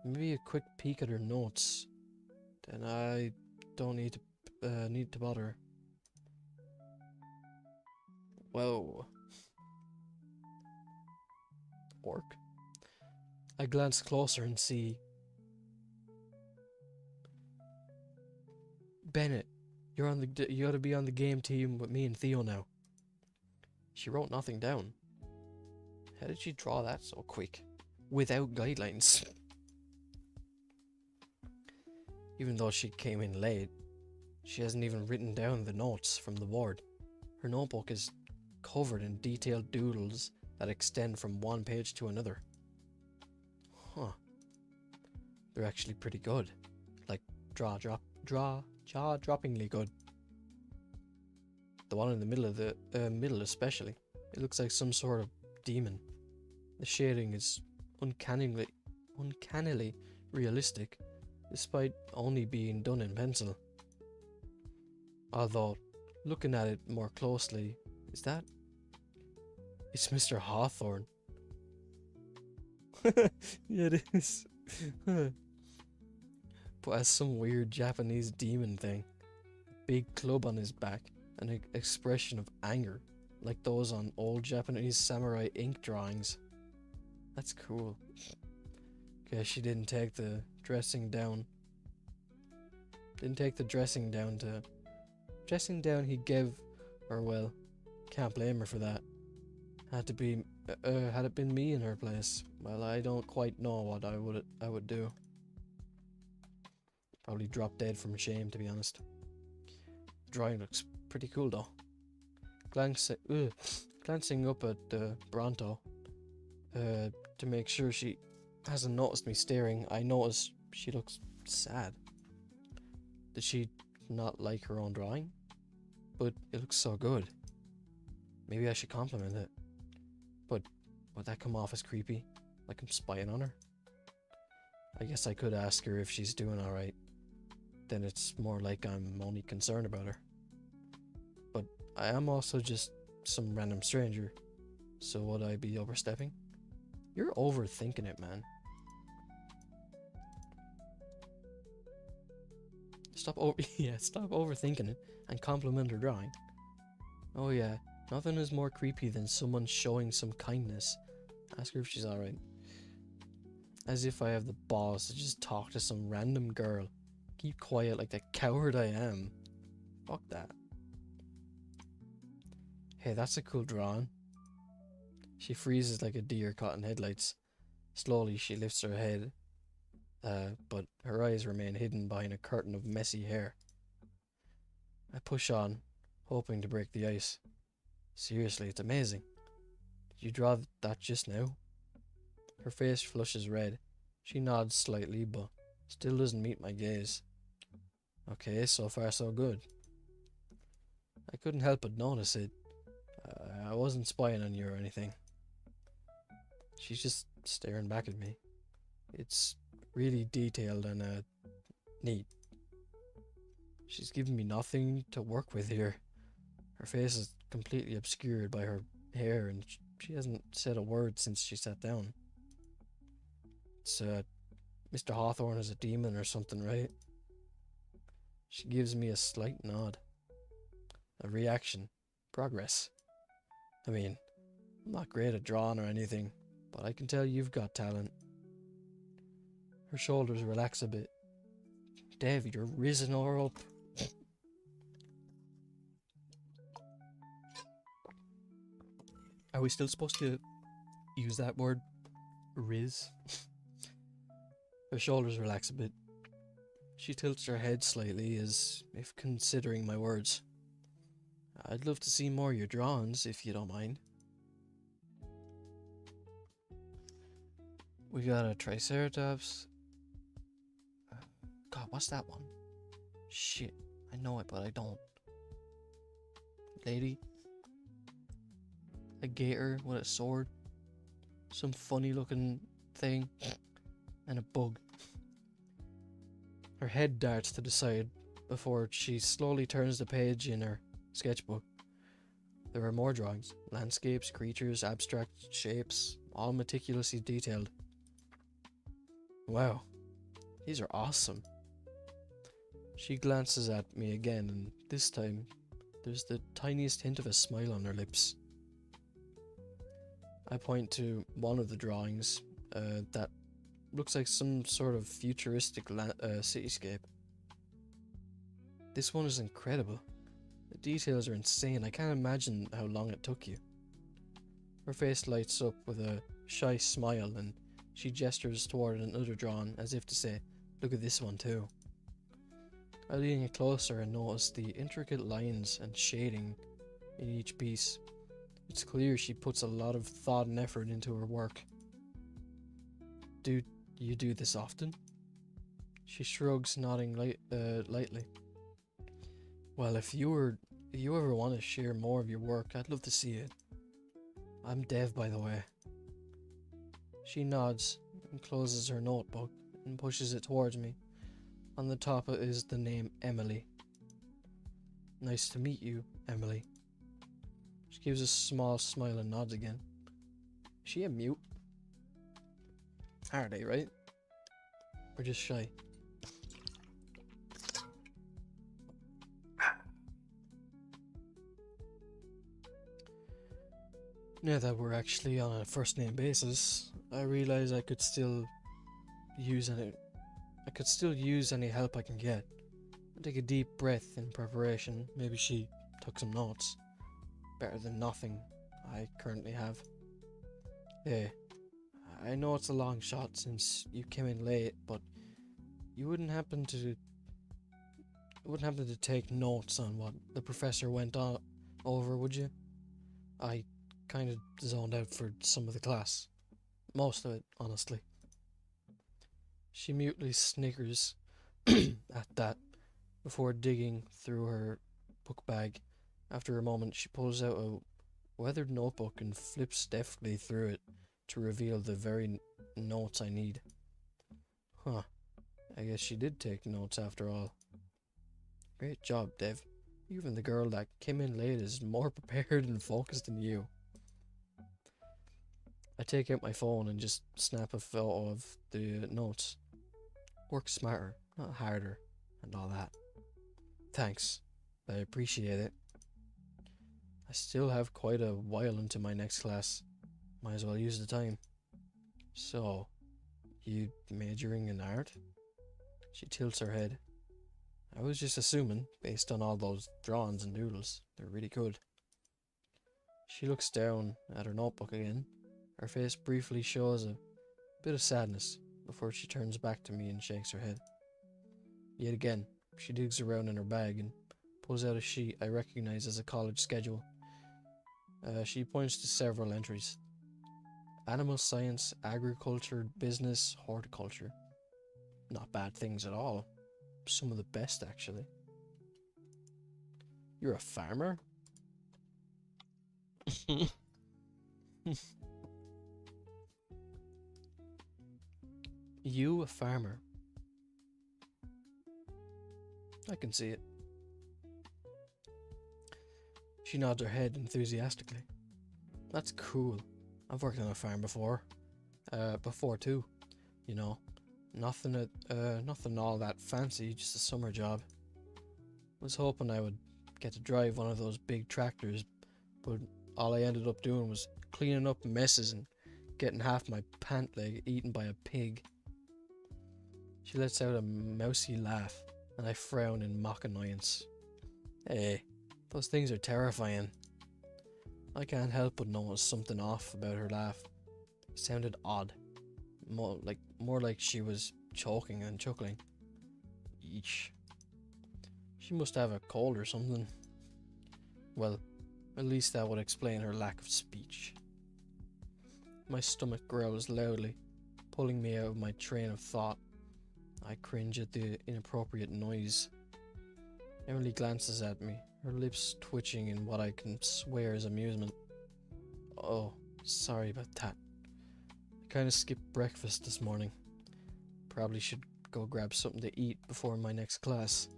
Maybe a quick peek at her notes. Then I don't need to bother. Whoa. Orc. I glance closer and see Bennett. You gotta be on the game team with me and Theo now. She wrote nothing down. How did she draw that so quick? Without guidelines. Even though she came in late, she hasn't even written down the notes from the board. Her notebook is covered in detailed doodles that extend from one page to another. Huh. They're actually pretty good. Like jaw-droppingly good. The one in the middle of the middle especially. It looks like some sort of demon. The shading is uncannily realistic, despite only being done in pencil. Although, looking at it more closely, it's Mr. Hawthorne. Yeah, it is. But as some weird Japanese demon thing. Big club on his back, an expression of anger, like those on old Japanese samurai ink drawings. That's cool. Guess she didn't take the dressing down. Dressing down he gave, or well, can't blame her for that. Had it been me in her place, well, I don't quite know what I would do. Probably drop dead from shame, to be honest. The drawing looks pretty cool though. Glancing up at Bronto, to make sure she hasn't noticed me staring, I notice she looks sad. Did she not like her own drawing? But it looks so good. Maybe I should compliment it. But would that come off as creepy? Like I'm spying on her? I guess I could ask her if she's doing alright. Then it's more like I'm only concerned about her. But I am also just some random stranger. So would I be overstepping? You're overthinking it, man. Stop overthinking it and compliment her drawing. Oh yeah, nothing is more creepy than someone showing some kindness. Ask her if she's alright. As if I have the balls to just talk to some random girl. Keep quiet like the coward I am. Fuck that. Hey, that's a cool drawing. She freezes like a deer caught in headlights. Slowly she lifts her head. But her eyes remain hidden behind a curtain of messy hair. I push on, hoping to break the ice. Seriously, it's amazing. Did you draw that just now? Her face flushes red. She nods slightly, but still doesn't meet my gaze. Okay, so far so good. I couldn't help but notice it. I wasn't spying on you or anything. She's just staring back at me. It's really detailed and neat. She's given me nothing to work with here. Her face is completely obscured by her hair and she hasn't said a word since she sat down. It's Mr. Hawthorne is a demon or something, right? She gives me a slight nod. A reaction. Progress. I mean, I'm not great at drawing or anything, but I can tell you've got talent. Her shoulders relax a bit. Dev, you're risen her up. Are we still supposed to use that word? Riz? Her shoulders relax a bit. She tilts her head slightly as if considering my words. I'd love to see more of your drawings, if you don't mind. We got a Triceratops. God, what's that one? Shit, I know it, but I don't. Lady. A gator with a sword. Some funny looking thing. And a bug. Her head darts to the side before she slowly turns the page in her sketchbook. There are more drawings. Landscapes, creatures, abstract shapes, all meticulously detailed. Wow, these are awesome. She glances at me again, and this time there's the tiniest hint of a smile on her lips. I point to one of the drawings that looks like some sort of futuristic cityscape. This one is incredible. The details are insane. I can't imagine how long it took you. Her face lights up with a shy smile and she gestures toward another drawing as if to say, look at this one too. I lean in closer and notice the intricate lines and shading in each piece. It's clear she puts a lot of thought and effort into her work. Do you do this often? She shrugs, nodding lightly. Well, if you ever want to share more of your work, I'd love to see it. I'm Dev, by the way. She nods and closes her notebook and pushes it towards me. On the top is the name Emily. Nice to meet you, Emily. She gives a small smile and nods again. Is she a mute? Are they, right? Or just shy? Now that we're actually on a first name basis, I realize I could still use any help I can get. I take a deep breath in preparation. Maybe she took some notes. Better than nothing I currently have. Hey, I know it's a long shot since you came in late, but you wouldn't happen to take notes on what the professor went on over, would you? I kind of zoned out for some of the class. Most of it, honestly. She mutely snickers at that before digging through her book bag. After a moment, she pulls out a weathered notebook and flips deftly through it to reveal the very notes I need. Huh. I guess she did take notes after all. Great job, Dev. Even the girl that came in late is more prepared and focused than you. I take out my phone and just snap a photo of the notes. Work smarter, not harder, and all that. Thanks. I appreciate it. I still have quite a while into my next class. Might as well use the time. So, you majoring in art? She tilts her head. I was just assuming, based on all those drawings and doodles. They're really good. She looks down at her notebook again. Her face briefly shows a bit of sadness before she turns back to me and shakes her head. Yet again, she digs around in her bag and pulls out a sheet I recognize as a college schedule. She points to several entries. Animal science, agriculture, business, horticulture. Not bad things at all. Some of the best, actually. You're a farmer? You a farmer? I can see it. She nods her head enthusiastically. That's cool. I've worked on a farm before. Before too. You know, nothing all that fancy, just a summer job. Was hoping I would get to drive one of those big tractors, but all I ended up doing was cleaning up messes and getting half my pant leg eaten by a pig. She lets out a mousy laugh, and I frown in mock annoyance. Hey, those things are terrifying. I can't help but notice something off about her laugh. It sounded odd. More like she was choking and chuckling. Yeesh. She must have a cold or something. Well, at least that would explain her lack of speech. My stomach growls loudly, pulling me out of my train of thought. I cringe at the inappropriate noise. Emily glances at me, her lips twitching in what I can swear is amusement. Oh, sorry about that. I kinda skipped breakfast this morning. Probably should go grab something to eat before my next class.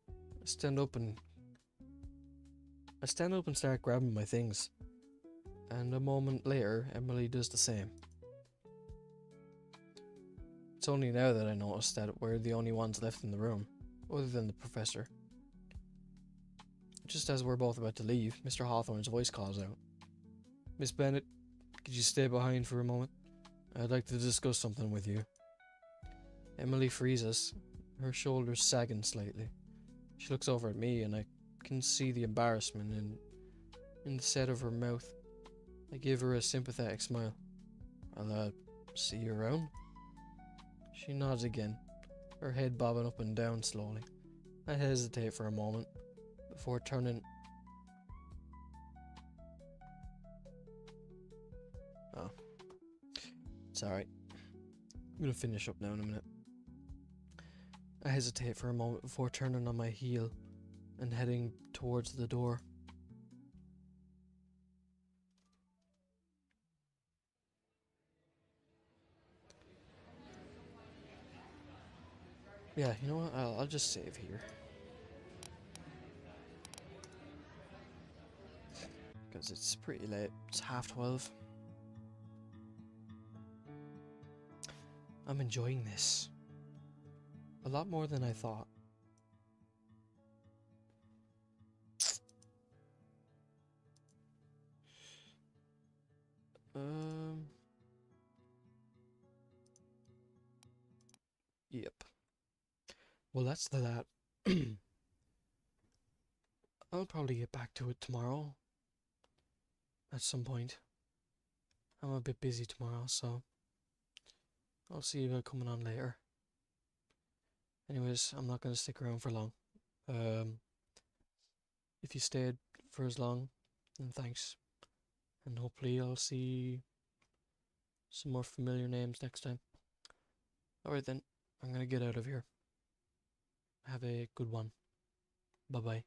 I stand up and start grabbing my things. And a moment later, Emily does the same. It's only now that I notice that we're the only ones left in the room, other than the professor. Just as we're both about to leave, Mr. Hawthorne's voice calls out. Miss Bennett, could you stay behind for a moment? I'd like to discuss something with you. Emily freezes, her shoulders sagging slightly. She looks over at me and I can see the embarrassment in the set of her mouth. I give her a sympathetic smile. I'll see you around. She nods again, her head bobbing up and down slowly. I hesitate for a moment before turning. Oh, it's alright. I'm gonna finish up now in a minute. I hesitate for a moment before turning on my heel and heading towards the door. Yeah, you know what? I'll just save here. Because it's pretty late. It's 12:30. I'm enjoying this. A lot more than I thought. Yep. Well, that's that. I'll probably get back to it tomorrow. At some point. I'm a bit busy tomorrow, so I'll see you about coming on later. Anyways, I'm not going to stick around for long. If you stayed for as long, then thanks. And hopefully I'll see some more familiar names next time. Alright then, I'm going to get out of here. Have a good one. Bye bye.